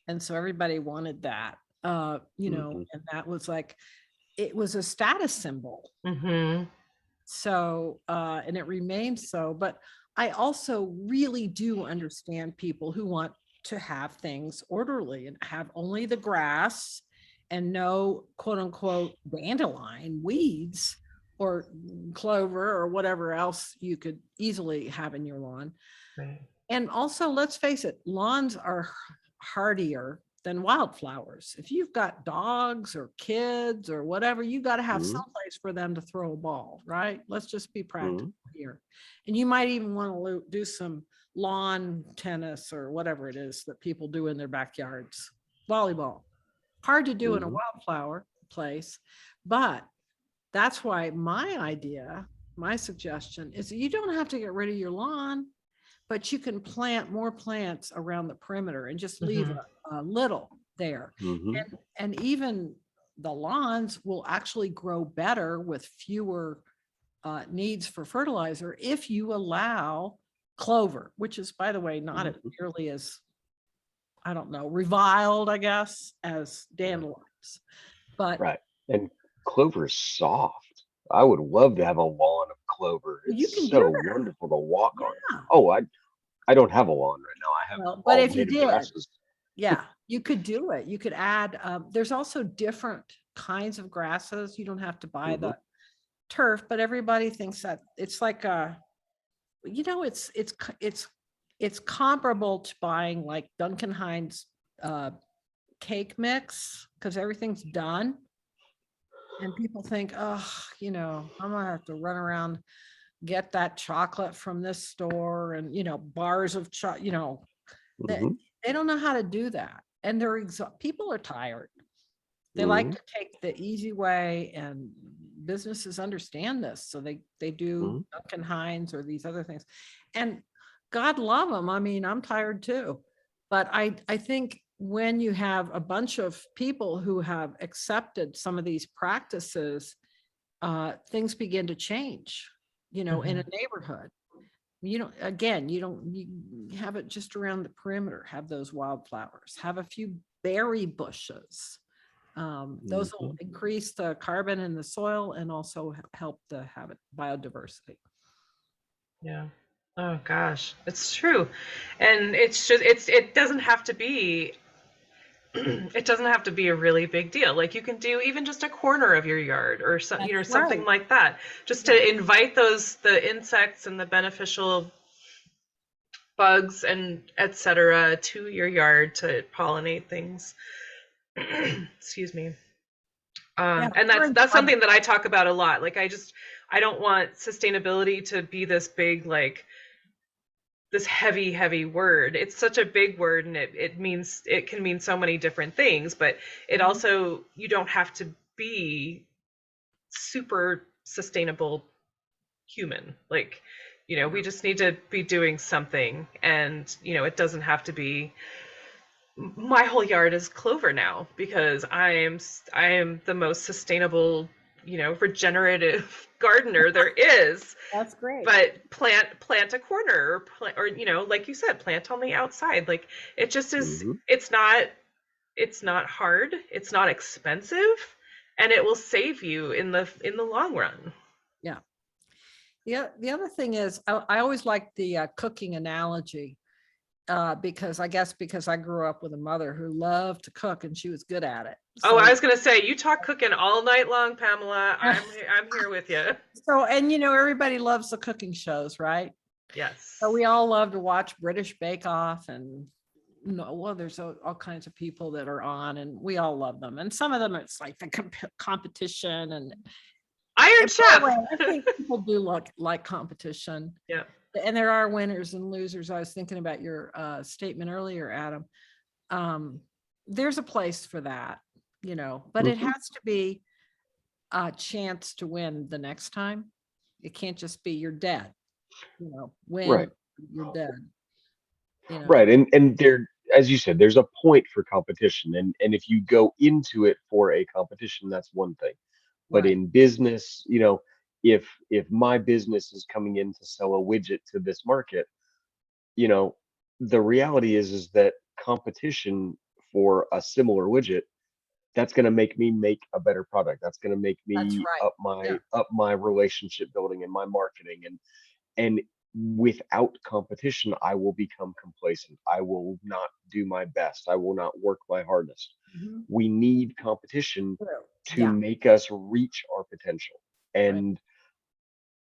And so everybody wanted that, Mhm. and that was like, it was a status symbol. Mm-hmm. So, and it remains so. But I also really do understand people who want to have things orderly and have only the grass and no quote unquote dandelion weeds or clover or whatever else you could easily have in your lawn. Right. And also, let's face it, lawns are hardier than wildflowers. If you've got dogs or kids or whatever, you got to have Mhm. someplace for them to throw a ball, right? Let's just be practical Mhm. here. And you might even want to do some lawn tennis or whatever it is that people do in their backyards. Volleyball. Hard to do in a Mhm. wildflower place, but that's why my suggestion is that you don't have to get rid of your lawn, but you can plant more plants around the perimeter and just leave a little there. Mhm. And even the lawns will actually grow better with fewer needs for fertilizer if you allow clover, which is, by the way, not Mhm. nearly as, I don't know, reviled, I guess, as dandelions. But Right. And clover is soft. I would love to have a lawn of clover. you can It's do so it. wonderful to walk on. Yeah. Oh, I don't have a lawn right now. I have Well, but all if you native did, grasses. yeah, you could do it. You could add, there's also different kinds of grasses. You don't have to buy Mhm. the turf, but everybody thinks that it's like it's comparable to buying like Duncan Hines cake mix because everything's done. And people think, oh, I'm gonna have to run around, get that chocolate from this store and bars of that Mhm. they don't know how to do that. And people are tired. They like Mhm. to take the easy way and businesses understand this. So they do Duncan Hines or these other things, and God love them. I mean, I'm tired too, but I think when you have a bunch of people who have accepted some of these practices, things begin to change, you know, in a neighborhood. You don't, again, you have it just around the perimeter, have those wildflowers, have a few berry bushes. Those will increase the carbon in the soil and also help the biodiversity. Yeah. Oh gosh, it's true. And it's just, it doesn't have to be, it doesn't have to be a really big deal. Like you can do even just a corner of your yard or something, you know, something like that, just to invite the insects and the beneficial bugs and etc. to your yard to pollinate things. Excuse me. And that's something that I talk about a lot. Like I don't want sustainability to be this big, like this heavy word. It's such a big word, and it can mean so many different things, but it also, you don't have to be super sustainable human. Like, you know, we just need to be doing something, and, you know, it doesn't have to be, my whole yard is clover now because I am the most sustainable, you know, regenerative gardener there is. That's great. But plant a corner, or you know, like you said, plant on the outside. Like it just is. It's not hard. It's not expensive, and it will save you in the long run. Yeah. Yeah. The other thing is, I always like the cooking analogy. Because I grew up with a mother who loved to cook and she was good at it. So, I was going to say, you talk cooking all night long, Pamela. I'm here with you. So, and you know, everybody loves the cooking shows, right? Yes. So we all love to watch British Bake Off, and there's all kinds of people that are on, and we all love them. And some of them, it's like the competition and Iron Chef. I think people do like competition. Yeah. And there are winners and losers. I was thinking about your statement earlier, Adam. There's a place for that, you know, but it has to be a chance to win the next time. It can't just be you're dead, you know, win, you're dead. You know? Right. And there, as you said, there's a point for competition. And if you go into it for a competition, that's one thing. But in business, you know, if my business is coming in to sell a widget to this market, you know, the reality is that competition for a similar widget, that's going to make me make a better product. That's going to make me up my relationship building and my marketing. And without competition, I will become complacent. I will not do my best. I will not work my hardest. We need competition to make us reach our potential. And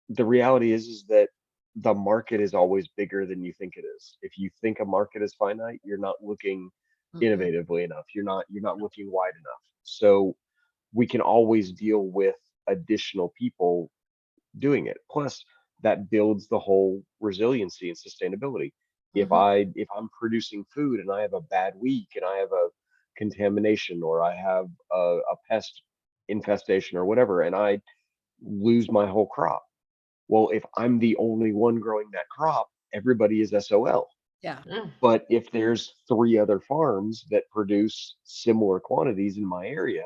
the reality is that the market is always bigger than you think it is. If you think a market is finite, you're not looking innovatively enough. You're not looking wide enough. So we can always deal with additional people doing it. Plus, that builds the whole resiliency and sustainability. If I'm producing food and I have a bad week and I have a contamination or I have a pest infestation or whatever, and I lose my whole crop, well, if I'm the only one growing that crop, everybody is SOL. Yeah. But if there's 3 other farms that produce similar quantities in my area,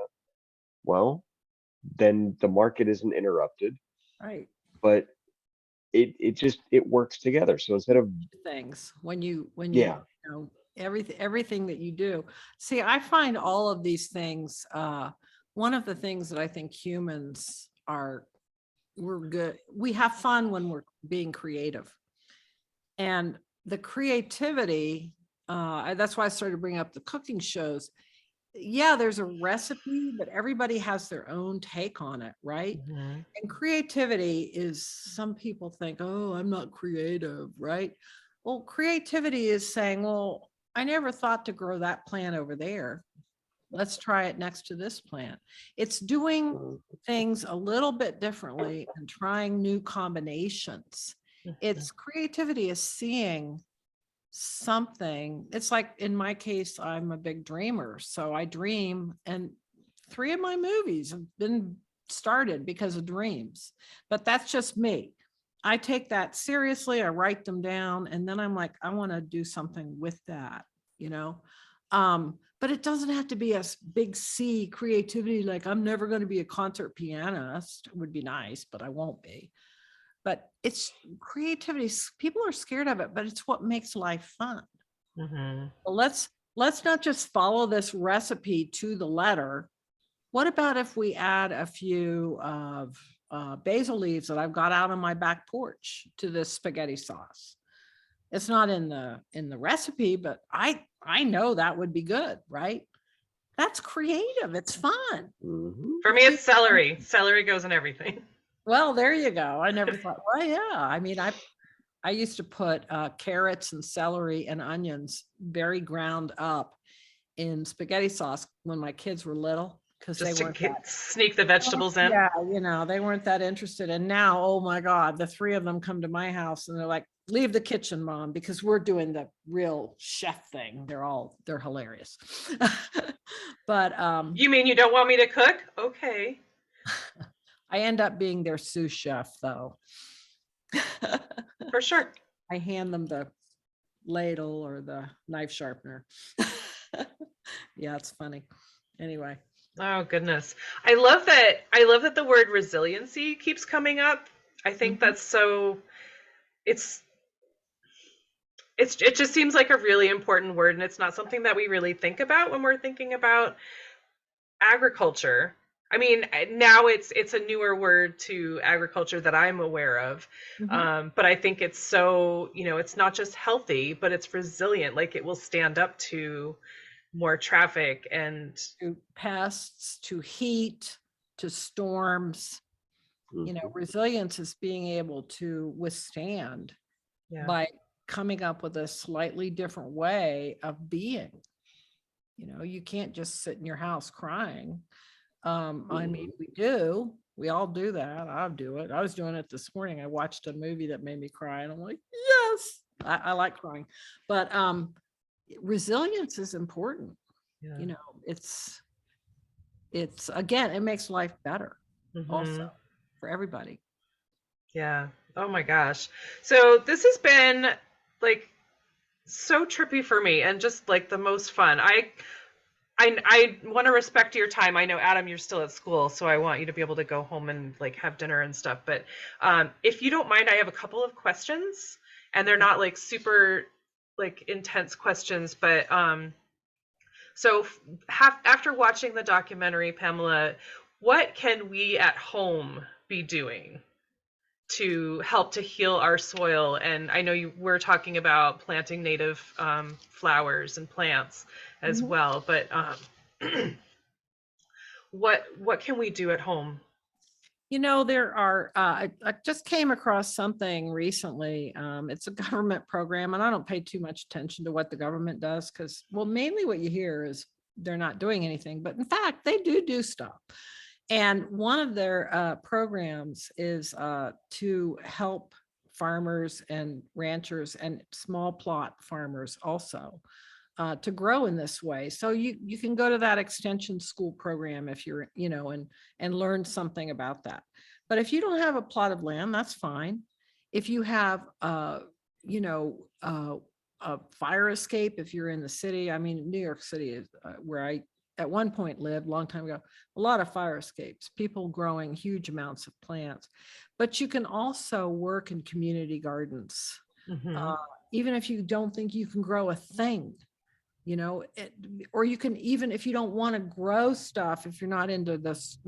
well, then the market isn't interrupted. Right. But it works together. So instead of things when you know everything that you do. See, I find all of these things, one of the things that I think humans we're good. We have fun when we're being creative, and the creativity, that's why I started bringing up the cooking shows. Yeah, there's a recipe, but everybody has their own take on it, right? And creativity is, some people think, oh, I'm not creative, right? Well, creativity is saying, well, I never thought to grow that plant over there. Let's try it next to this plant. It's doing things a little bit differently and trying new combinations. It's creativity is seeing something. It's like, in my case, I'm a big dreamer. So I dream, and 3 of my movies have been started because of dreams, but that's just me. I take that seriously. I write them down, and then I'm like, I want to do something with that, you know? But it doesn't have to be a big C creativity. Like, I'm never going to be a concert pianist. It would be nice, but I won't be. But it's creativity. People are scared of it, but it's what makes life fun. Mm-hmm. Well, let's not just follow this recipe to the letter. What about if we add a few of basil leaves that I've got out on my back porch to this spaghetti sauce? It's not in the recipe, but I know that would be good, right? That's creative. It's fun. Mm-hmm. For me, it's celery. Celery goes in everything. Well, there you go. I never thought, well, yeah. I mean, I used to put carrots and celery and onions very ground up in spaghetti sauce when my kids were little, because they Just to weren't sneak the vegetables in. Yeah, you know, they weren't that interested. And now, oh my God, the three of them come to my house and they're like, leave the kitchen, Mom, because we're doing the real chef thing. They're hilarious. But You mean you don't want me to cook? Okay. I end up being their sous chef, though. For sure. I hand them the ladle or the knife sharpener. Yeah, it's funny. Anyway. Oh goodness. I love that the word resiliency keeps coming up. I think that's so, it just seems like a really important word, and it's not something that we really think about when we're thinking about agriculture. I mean, now it's a newer word to agriculture that I'm aware of. But I think it's so, it's not just healthy, but it's resilient. Like, it will stand up to more traffic and to pests, to heat, to storms. Resilience is being able to withstand by coming up with a slightly different way of being. You can't just sit in your house crying. I mean, we all do that. I'll do it. I was doing it this morning. I watched a movie that made me cry, and I'm like, yes, I like crying. But resilience is important. It's again, it makes life better also for everybody. Yeah. Oh my gosh. So this has been like so trippy for me, and just like the most fun. I want to respect your time. I know, Adam, you're still at school, so I want you to be able to go home and like have dinner and stuff. But if you don't mind, I have a couple of questions, and they're not like super like intense questions, but so after watching the documentary, Pamela, what can we at home be doing to help to heal our soil? And I know you were talking about planting native flowers and plants as well, but what can we do at home? There are, I just came across something recently. It's a government program, and I don't pay too much attention to what the government does because, well, mainly what you hear is they're not doing anything, but in fact, they do stuff. And one of their programs is to help farmers and ranchers and small plot farmers also to grow in this way. So you can go to that extension school program if you're, and learn something about that. But if you don't have a plot of land, that's fine. If you have, a fire escape, if you're in the city, I mean, New York City is where I at one point lived a long time ago, a lot of fire escapes, people growing huge amounts of plants. But you can also work in community gardens, even if you don't think you can grow a thing. Or you can, even if you don't want to grow stuff, if you're not into this,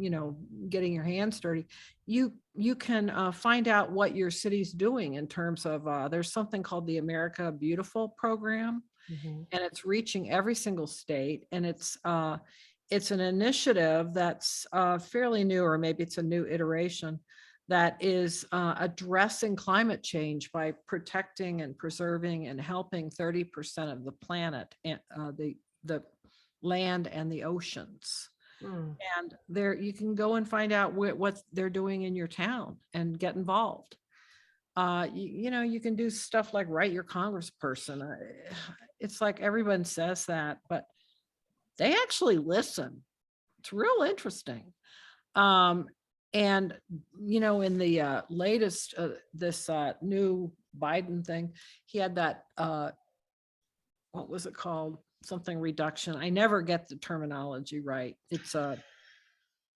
getting your hands dirty, you can find out what your city's doing in terms of, there's something called the America Beautiful program, and it's reaching every single state. And it's an initiative that's fairly new, or maybe it's a new iteration that is addressing climate change by protecting and preserving and helping 30% of the planet, and the land and the oceans. And there you can go and find out what they're doing in your town and get involved. You can do stuff like write your congressperson. It's like everyone says that, but they actually listen. It's real interesting. And, you know, in the latest, this new Biden thing, he had that, what was it called? Something reduction. I never get the terminology right. It's a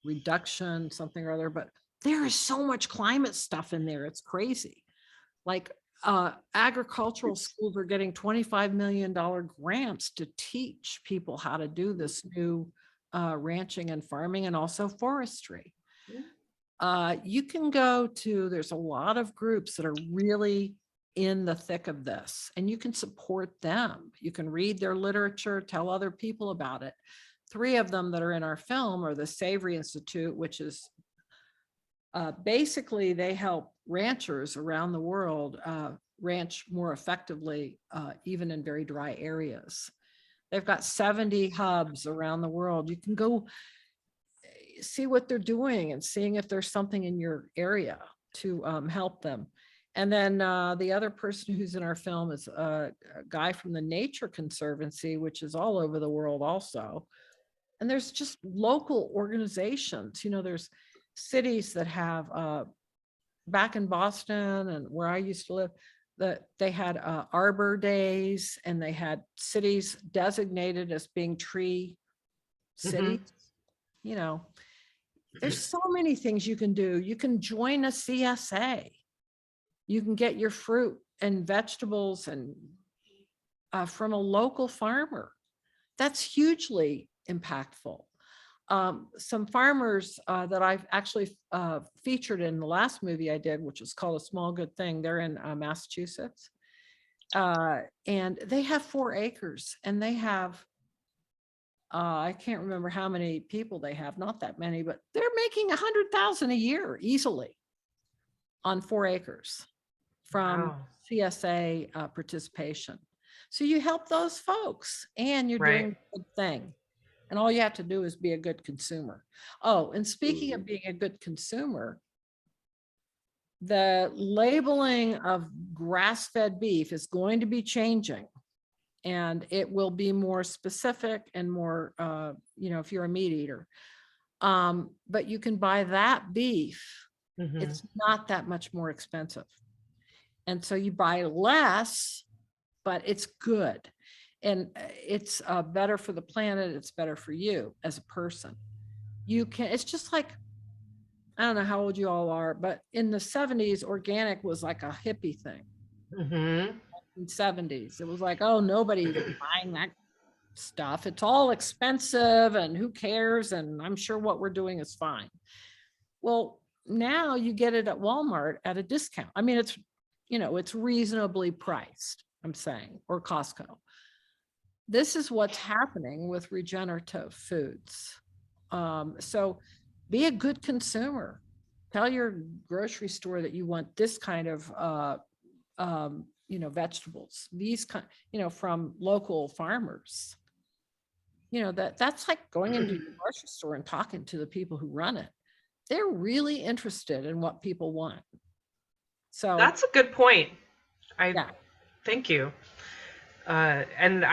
reduction, something or other, but there is so much climate stuff in there. It's crazy. Like agricultural schools are getting $25 million grants to teach people how to do this new ranching and farming, and also forestry. You can go to, there's a lot of groups that are really in the thick of this, and you can support them. You can read their literature, tell other people about it. 3 of them that are in our film are the Savory Institute, which is basically they help ranchers around the world ranch more effectively, even in very dry areas. They've got 70 hubs around the world. You can go see what they're doing and seeing if there's something in your area to help them. And then the other person who's in our film is a guy from the Nature Conservancy, which is all over the world also. And there's just local organizations, you know, there's cities that have, back in Boston and where I used to live, that they had Arbor Days, and they had cities designated as being tree cities. You know, there's so many things you can do. You can join a CSA. You can get your fruit and vegetables and from a local farmer. That's hugely impactful. Some farmers that I've actually featured in the last movie I did, which is called A Small Good Thing. They're in Massachusetts. And they have 4 acres, and they have, I can't remember how many people they have, not that many, but they're making 100,000 a year easily on 4 acres from CSA participation. So you help those folks, and you're doing a good thing. And all you have to do is be a good consumer. Oh, and speaking of being a good consumer, the labeling of grass-fed beef is going to be changing, and it will be more specific and more, you know, if you're a meat eater. But you can buy that beef. It's not that much more expensive. And so you buy less, but it's good. And it's better for the planet. It's better for you as a person. You can, it's just like, I don't know how old you all are, but in the 70s, organic was like a hippie thing. In the 70s, it was like, oh, nobody's buying that stuff. It's all expensive and who cares? And I'm sure what we're doing is fine. Well, now you get it at Walmart at a discount. I mean, it's, you know, it's reasonably priced, I'm saying, or Costco. This is what's happening with regenerative foods. So be a good consumer. Tell your grocery store that you want this kind of, you know, vegetables, these kind, you know, from local farmers. You know, that's like going into your grocery store and talking to the people who run it. They're really interested in what people want. So that's a good point. Thank you. And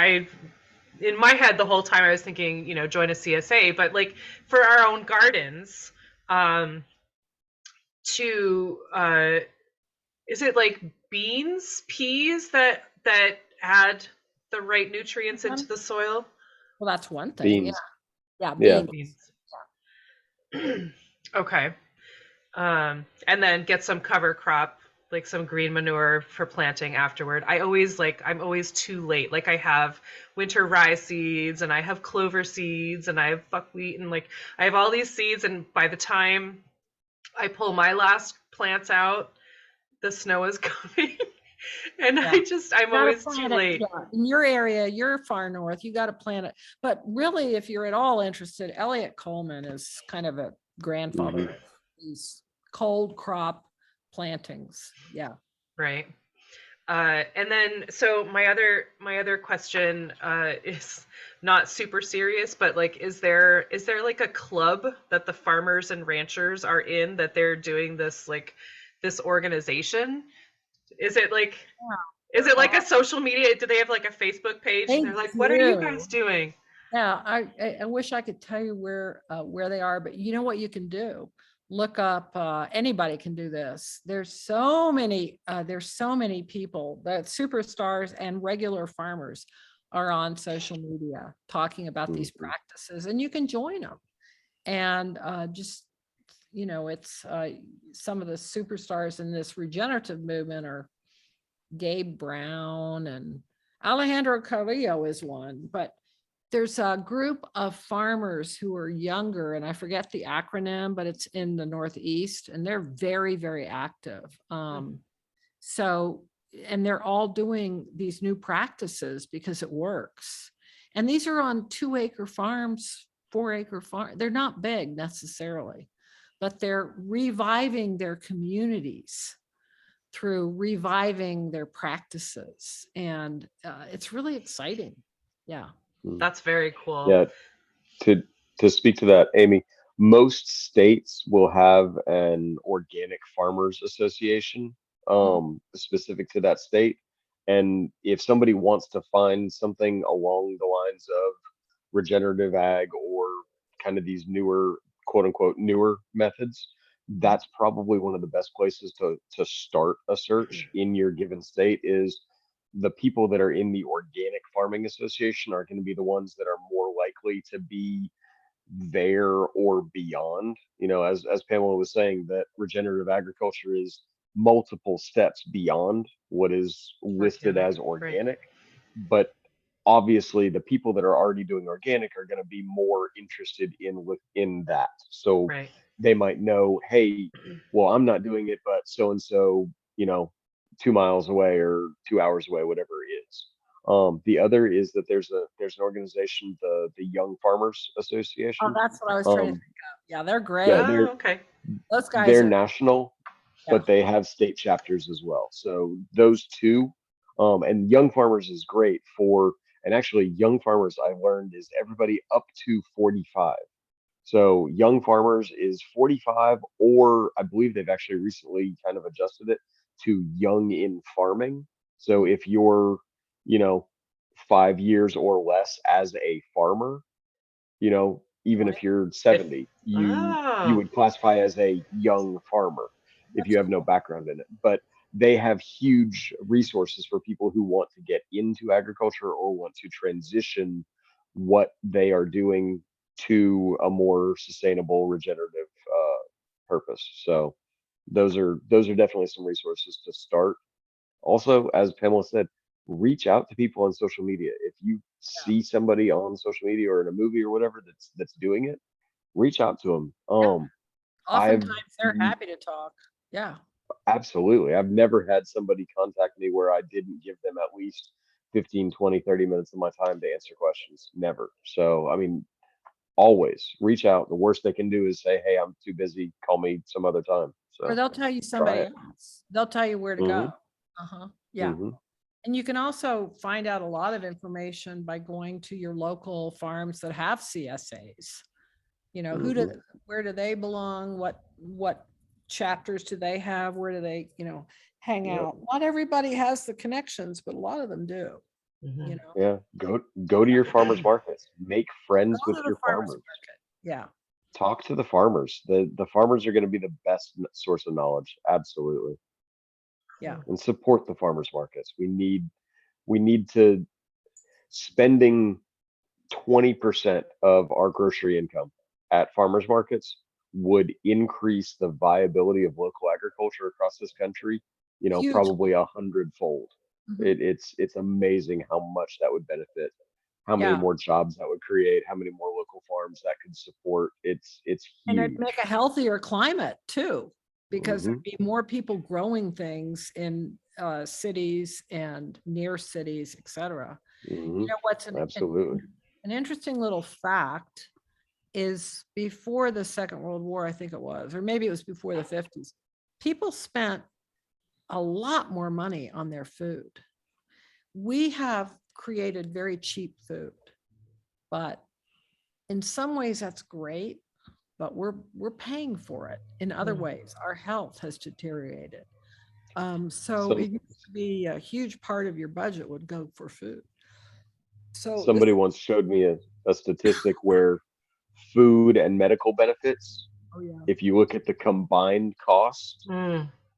in my head the whole time I was thinking, you know, join a CSA, but like for our own gardens, is it like beans, peas that add the right nutrients into the soil? Well, that's one thing. Beans. Yeah, beans. Okay. And then get some cover crop, like some green manure for planting afterward. I'm always too late. Like I have winter rye seeds, and I have clover seeds, and I have buckwheat, and like I have all these seeds, and by the time I pull my last plants out, the snow is coming. And I'm always too late. In your area, you're far north, you got to plant it. But really, if you're at all interested, Eliot Coleman is kind of a grandfather of these cold crop plantings. Yeah. Right. And then, so my other question is not super serious, but like, is there like a club that the farmers and ranchers are in, that they're doing this, like this organization? Is it like, is it like a social media? Do they have like a Facebook page? And they're like, what are you guys doing? Yeah, I wish I could tell you where they are, but you know what you can do? look up, anybody can do this. There's so many people, that superstars and regular farmers are on social media talking about these practices, and you can join them. And just, it's some of the superstars in this regenerative movement are Gabe Brown, and Alejandro Carrillo is one, but there's a group of farmers who are younger, and I forget the acronym, but it's in the Northeast, and they're very, very active. So, and they're all doing these new practices because it works. And these are on 2-acre farms, 4-acre farms. They're not big necessarily, but they're reviving their communities through reviving their practices. And it's really exciting. Yeah. That's very cool. Yeah. To speak to that, Amy, most states will have an organic farmers association specific to that state. And if somebody wants to find something along the lines of regenerative ag or kind of these newer, quote unquote, newer methods, that's probably one of the best places to start a search in your given state. Is the people that are in the organic farming association are going to be the ones that are more likely to be there or beyond. As Pamela was saying, that regenerative agriculture is multiple steps beyond what is listed as organic. Right. But obviously the people that are already doing organic are going to be more interested in that. So they might know, hey, well, I'm not doing it, but so and so, 2 miles away or 2 hours away, whatever it is. The other is that there's an organization, the Young Farmers Association. Oh, that's what I was trying to think of. Yeah, they're great. Yeah, they're, okay. Those guys they're national, but they have state chapters as well. So those two, and Young Farmers is great for, and actually Young Farmers, I learned, is everybody up to 45. So Young Farmers is 45, or I believe they've actually recently kind of adjusted it to Young in Farming. So if you're, 5 years or less as a farmer, even if you're 70, you would classify as a young farmer if you have no background in it. But they have huge resources for people who want to get into agriculture or want to transition what they are doing to a more sustainable regenerative purpose. So those are definitely some resources to start. Also, as Pamela said, reach out to people on social media. If you see somebody on social media or in a movie or whatever that's doing it, reach out to them. Oftentimes they're happy to talk. Yeah. Absolutely. I've never had somebody contact me where I didn't give them at least 15, 20, 30 minutes of my time to answer questions. Never. So, I mean, always reach out. The worst they can do is say, hey, I'm too busy. Call me some other time. So, or they'll tell you somebody else. They'll tell you where to go. Yeah. And you can also find out a lot of information by going to your local farms that have CSAs. Where do they belong? What chapters do they have? Where do they, hang out? Not everybody has the connections, but a lot of them do. Yeah. Go to your farmers markets. Make friends with your farmers. Yeah. Talk to the farmers. The farmers are going to be the best source of knowledge. Absolutely. Yeah. And support the farmers markets. We need to spending 20% of our grocery income at farmers markets would increase the viability of local agriculture across this country, probably 100-fold. It's amazing how much that would benefit, how many more jobs that would create, how many more local farms that could support. It's huge. And it'd make a healthier climate too, because there'd be more people growing things in cities and near cities, etc. What's absolutely an interesting little fact is, before the Second World War, I think it was, or maybe it was before the 50s, people spent a lot more money on their food. We have created very cheap food, but in some ways that's great, but we're paying for it in other ways. Our health has deteriorated. So it used to be a huge part of your budget would go for food. So somebody once showed me a statistic where food and medical benefits Oh, yeah. If you look at the combined cost,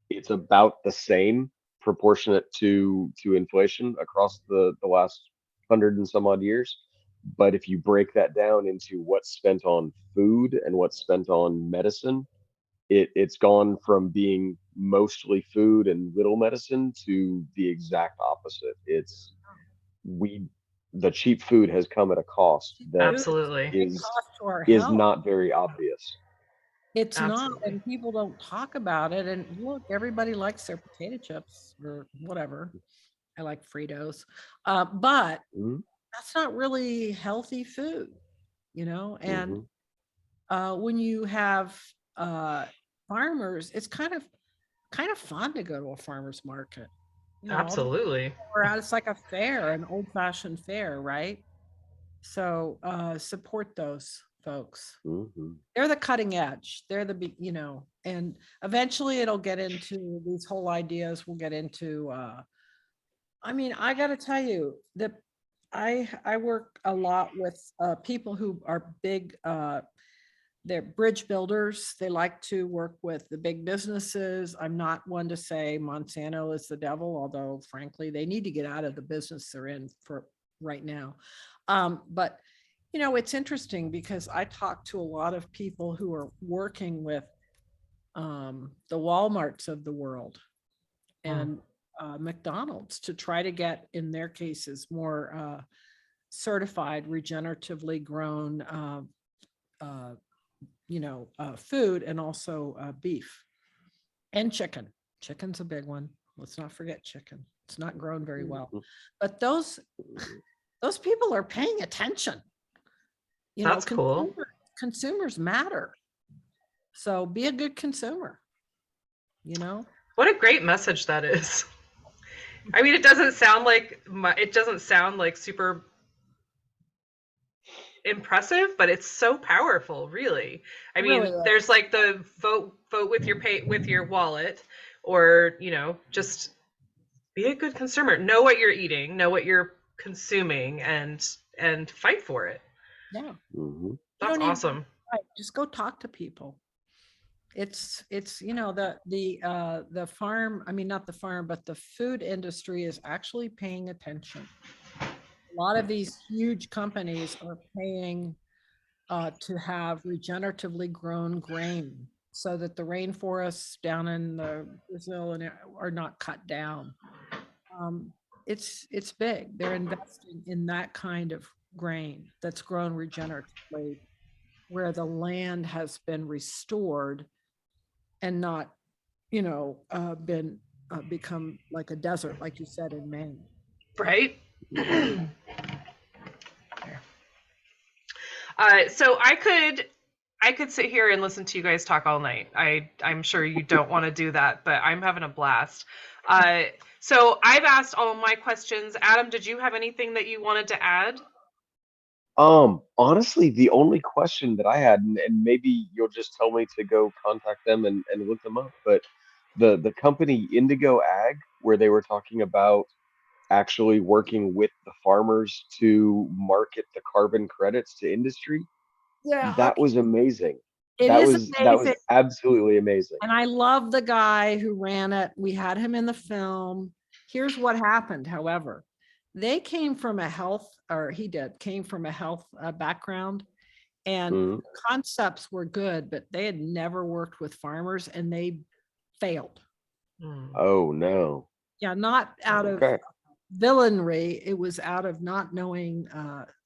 it's about the same proportionate to inflation across the last 100 and some odd years. But if you break that down into what's spent on food and what's spent on medicine, it's gone from being mostly food and little medicine to the exact opposite. The cheap food has come at a cost that Absolutely. Cost to our is health. not very obvious. It's not, Absolutely. and people don't talk about it. And look, everybody likes their potato chips or whatever. I like Fritos, but Mhm, that's not really healthy food, you know. And mhm. when you have farmers, it's kind of fun to go to a farmer's market. You know, all the Absolutely. people are out. It's like a fair, an old-fashioned fair, right? So support those folks. Mhm. They're the cutting edge. They're the you know, and eventually it'll get into these whole ideas. We'll get into. I mean, I got to tell you that I work a lot with people who are big. They're bridge builders. They like to work with the big businesses. I'm not one to say Monsanto is the devil, although frankly, they need to get out of the business they're in for right now. But you know, it's interesting because I talk to a lot of people who are working with the Walmarts of the world and McDonald's to try to get, in their cases, more certified regeneratively grown food, and also beef and chicken. Chicken's a big one. Let's not forget chicken. It's not grown very well, but those people are paying attention. You know, That's cool. consumers matter. So be a good consumer, you know? What a great message that is. I mean, it doesn't sound like super impressive, but it's so powerful, really. I mean, Really, there's like the vote with your wallet, or, just be a good consumer. Know what you're eating, know what you're consuming, and fight for it. yeah. Mhm. That's awesome. Just go talk to people. It's the farm, I mean, not the farm, but the food industry is actually paying attention. A lot of these huge companies are paying to have regeneratively grown grain so that the rainforests down in Brazil are not cut down. It's big. They're investing in that kind of grain that's grown regeneratively, where the land has been restored and not, been become like a desert, like you said, in Maine. Right? So I could sit here and listen to you guys talk all night. I'm sure you don't want to do that, but I'm having a blast. So I've asked all my questions. Adam, did you have anything that you wanted to add? Honestly, the only question that I had, and maybe you'll just tell me to go contact them and look them up, but the company Indigo Ag, where they were talking about actually working with the farmers to market the carbon credits to industry, Yeah, that was amazing. it That is was amazing. absolutely amazing. And I love the guy who ran it. We had him in the film. Here's what happened, however. They came from a health, or he came from a health background, and Mhm. concepts were good, but they had never worked with farmers and they failed. Oh no. Yeah, not out of Okay. villainy. It was out of not knowing,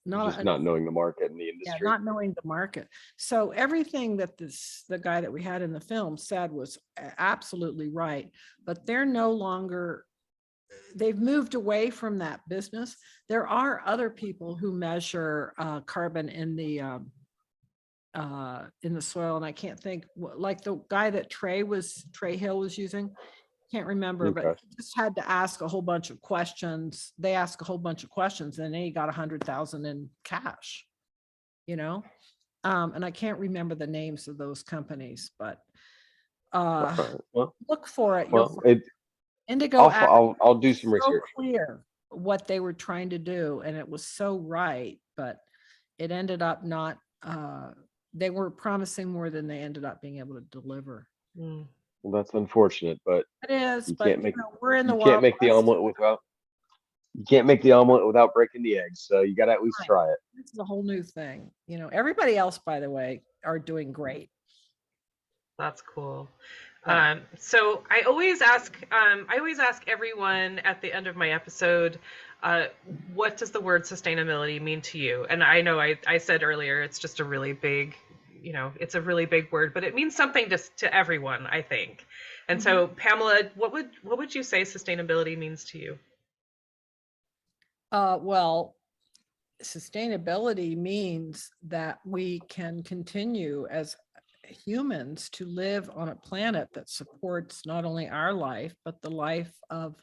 Just not knowing the market and the yeah, industry. not knowing the market. So everything that the guy that we had in the film said was absolutely right, but they're no longer, they've moved away from that business. There are other people who measure carbon in the soil, and I can't think, like the guy that Trey Hill was using. Can't remember, but Okay. he just had to ask a whole bunch of questions. They asked a whole bunch of questions, and then he got 100,000 in cash. And I can't remember the names of those companies, but Well, look for it. well, Indigo I'll do some so research. clear what they were trying to do, and it was so right, but it ended up not they were promising more than they ended up being able to deliver. Mm. Well, that's unfortunate, but It is, you but can't make we're in the you Wild can't make the West. omelet without you can't make the omelet without breaking the eggs. So you got to at least Right. try it. This is a whole new thing. Everybody else, by the way, are doing great. That's cool. Yeah. So I always ask everyone at the end of my episode, what does the word sustainability mean to you? And I know I said earlier, it's just a really big, it's a really big word, but it means something to everyone, I think. And so Pamela, what would you say sustainability means to you? Well, sustainability means that we can continue as humans to live on a planet that supports not only our life, but the life of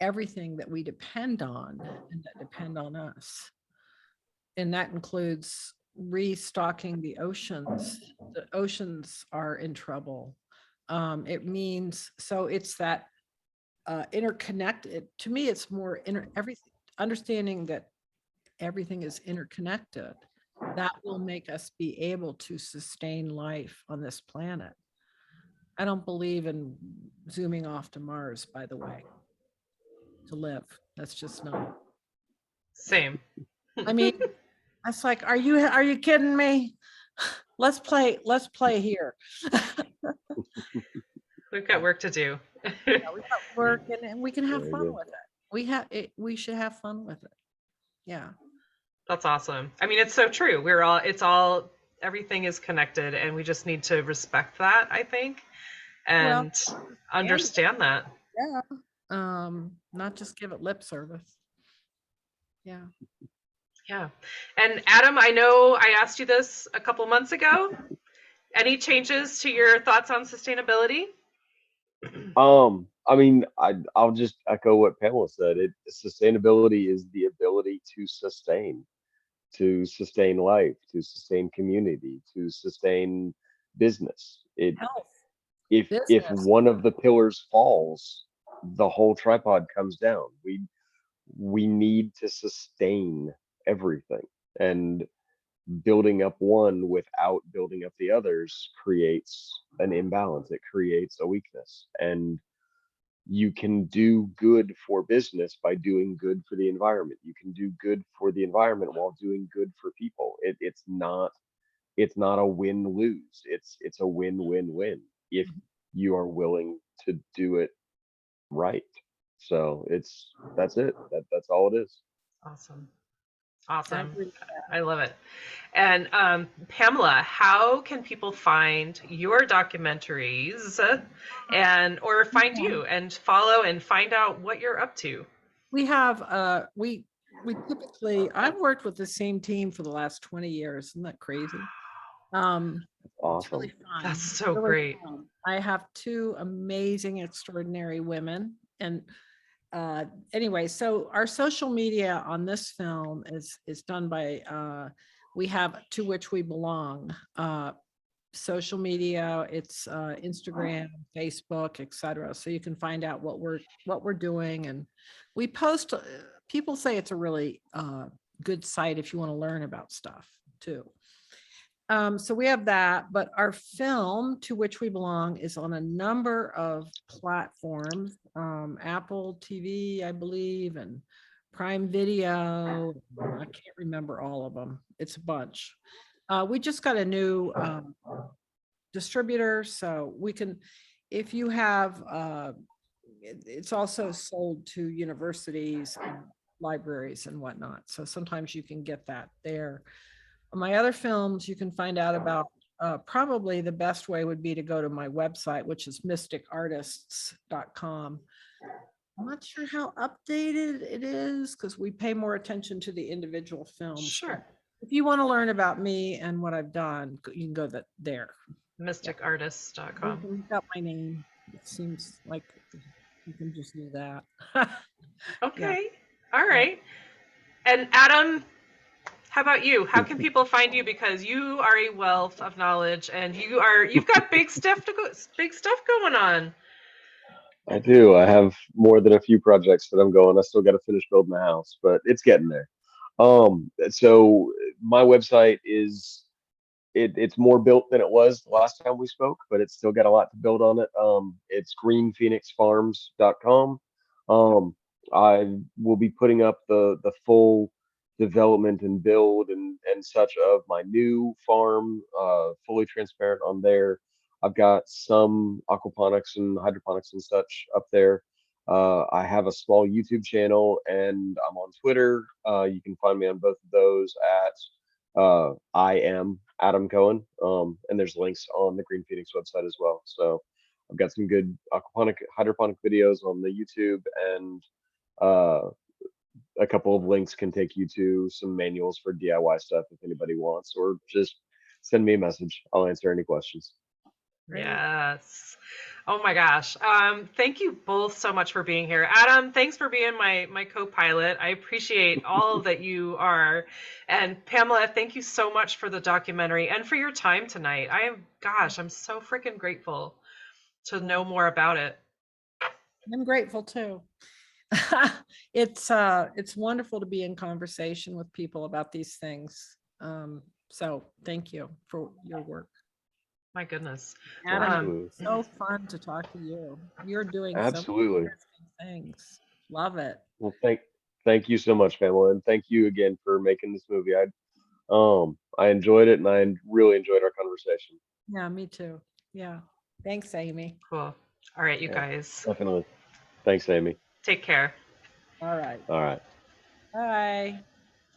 everything that we depend on and that depend on us. And that includes restocking the oceans. The oceans are in trouble. It means, so it's that interconnected. To me, it's more everything, understanding that everything is interconnected. That will make us be able to sustain life on this planet. I don't believe in zooming off to Mars, by the way, to live. That's just not. Same. I mean, that's like, are you kidding me? Let's play here. We've got work to do. Yeah, we got work and we can have fun with it. We should have fun with it. Yeah. That's awesome. I mean, it's so true. Everything is connected, and we just need to respect that, I think, and understand that. Yeah. Not just give it lip service. Yeah. Yeah. And Adam, I know I asked you this a couple months ago. Any changes to your thoughts on sustainability? I mean, I'll just echo what Pamela said. Sustainability is the ability to sustain life, to sustain community, to sustain business. Health. If one of the pillars falls, the whole tripod comes down. We need to sustain everything, and building up one without building up the others creates an imbalance. It creates a weakness, and you can do good for business by doing good for the environment. You can do good for the environment while doing good for people. It's not a win-lose. It's a win-win-win if you are willing to do it right. So that's it. That's all it is. Awesome. I love it. And Pamela, how can people find your documentaries or find you and follow and find out what you're up to? We have we typically, I've worked with the same team for the last 20 years. Isn't that crazy? Awesome. It's really fun. That's so really great. fun. I have two amazing, extraordinary women. And anyway, so our social media on this film is done by we have To Which We Belong. Social media, it's Instagram, Facebook, etc. So you can find out what we're doing, and we post. People say it's a really good site if you want to learn about stuff too. So we have that, but our film, To Which We Belong, is on a number of platforms, Apple TV, I believe, and Prime Video. I can't remember all of them. It's a bunch. We just got a new distributor, so we can, if you have, it's also sold to universities and libraries and whatnot. So sometimes you can get that there. My other films you can find out about, probably the best way would be to go to my website, which is 𝗚𝗿cie𝗂𝘁.com. I'm not sure how updated it is because we pay more attention to the individual films. Sure. If you want to learn about me and what I've done, you can go there. 𝗚𝗿cie𝗂𝘁.com. You've got my name. It seems like you can just do that. Okay. Yeah. All right. And Adam, how about you? How can people find you? Because you are a wealth of knowledge, and you've got big stuff going on. I do. I have more than a few projects that I'm going. I still got to finish building the house, but it's getting there. So my website is it's more built than it was the last time we spoke, but it's still got a lot to build on it. It's 𝗏𝗏𝐴𝐴𝐴𝐴𝐴𝐴𝐴𝐴𝐴𝐴𝐴𝐴.com. I will be putting up the full development and build and such of my new farm, fully transparent on there. I've got some aquaponics and hydroponics and such up there. I have a small YouTube channel and I'm on Twitter. You can find me on both of those at I am Adam Cohen. And there's links on the Green Phoenix website as well. So I've got some good aquaponic, hydroponic videos on the YouTube, and a couple of links can take you to some manuals for DIY stuff if anybody wants, or just send me a message. I'll answer any questions. Yes. Oh my gosh. Thank you both so much for being here. Adam, thanks for being my co-pilot. I appreciate all that you are. And Pamela, thank you so much for the documentary and for your time tonight. I'm so freaking grateful to know more about it. I'm grateful too. It's wonderful to be in conversation with people about these things. So thank you for your work. My goodness. Adam, so fun to talk to you. You're doing absolutely so interesting things. Love it. Well, thank you so much, Pamela, and thank you again for making this movie. I enjoyed it, and I really enjoyed our conversation. Yeah, me too. Yeah. Thanks, Amy. Cool. All right, you guys. Definitely. Thanks, Amy. Take care. All right. All right. Bye.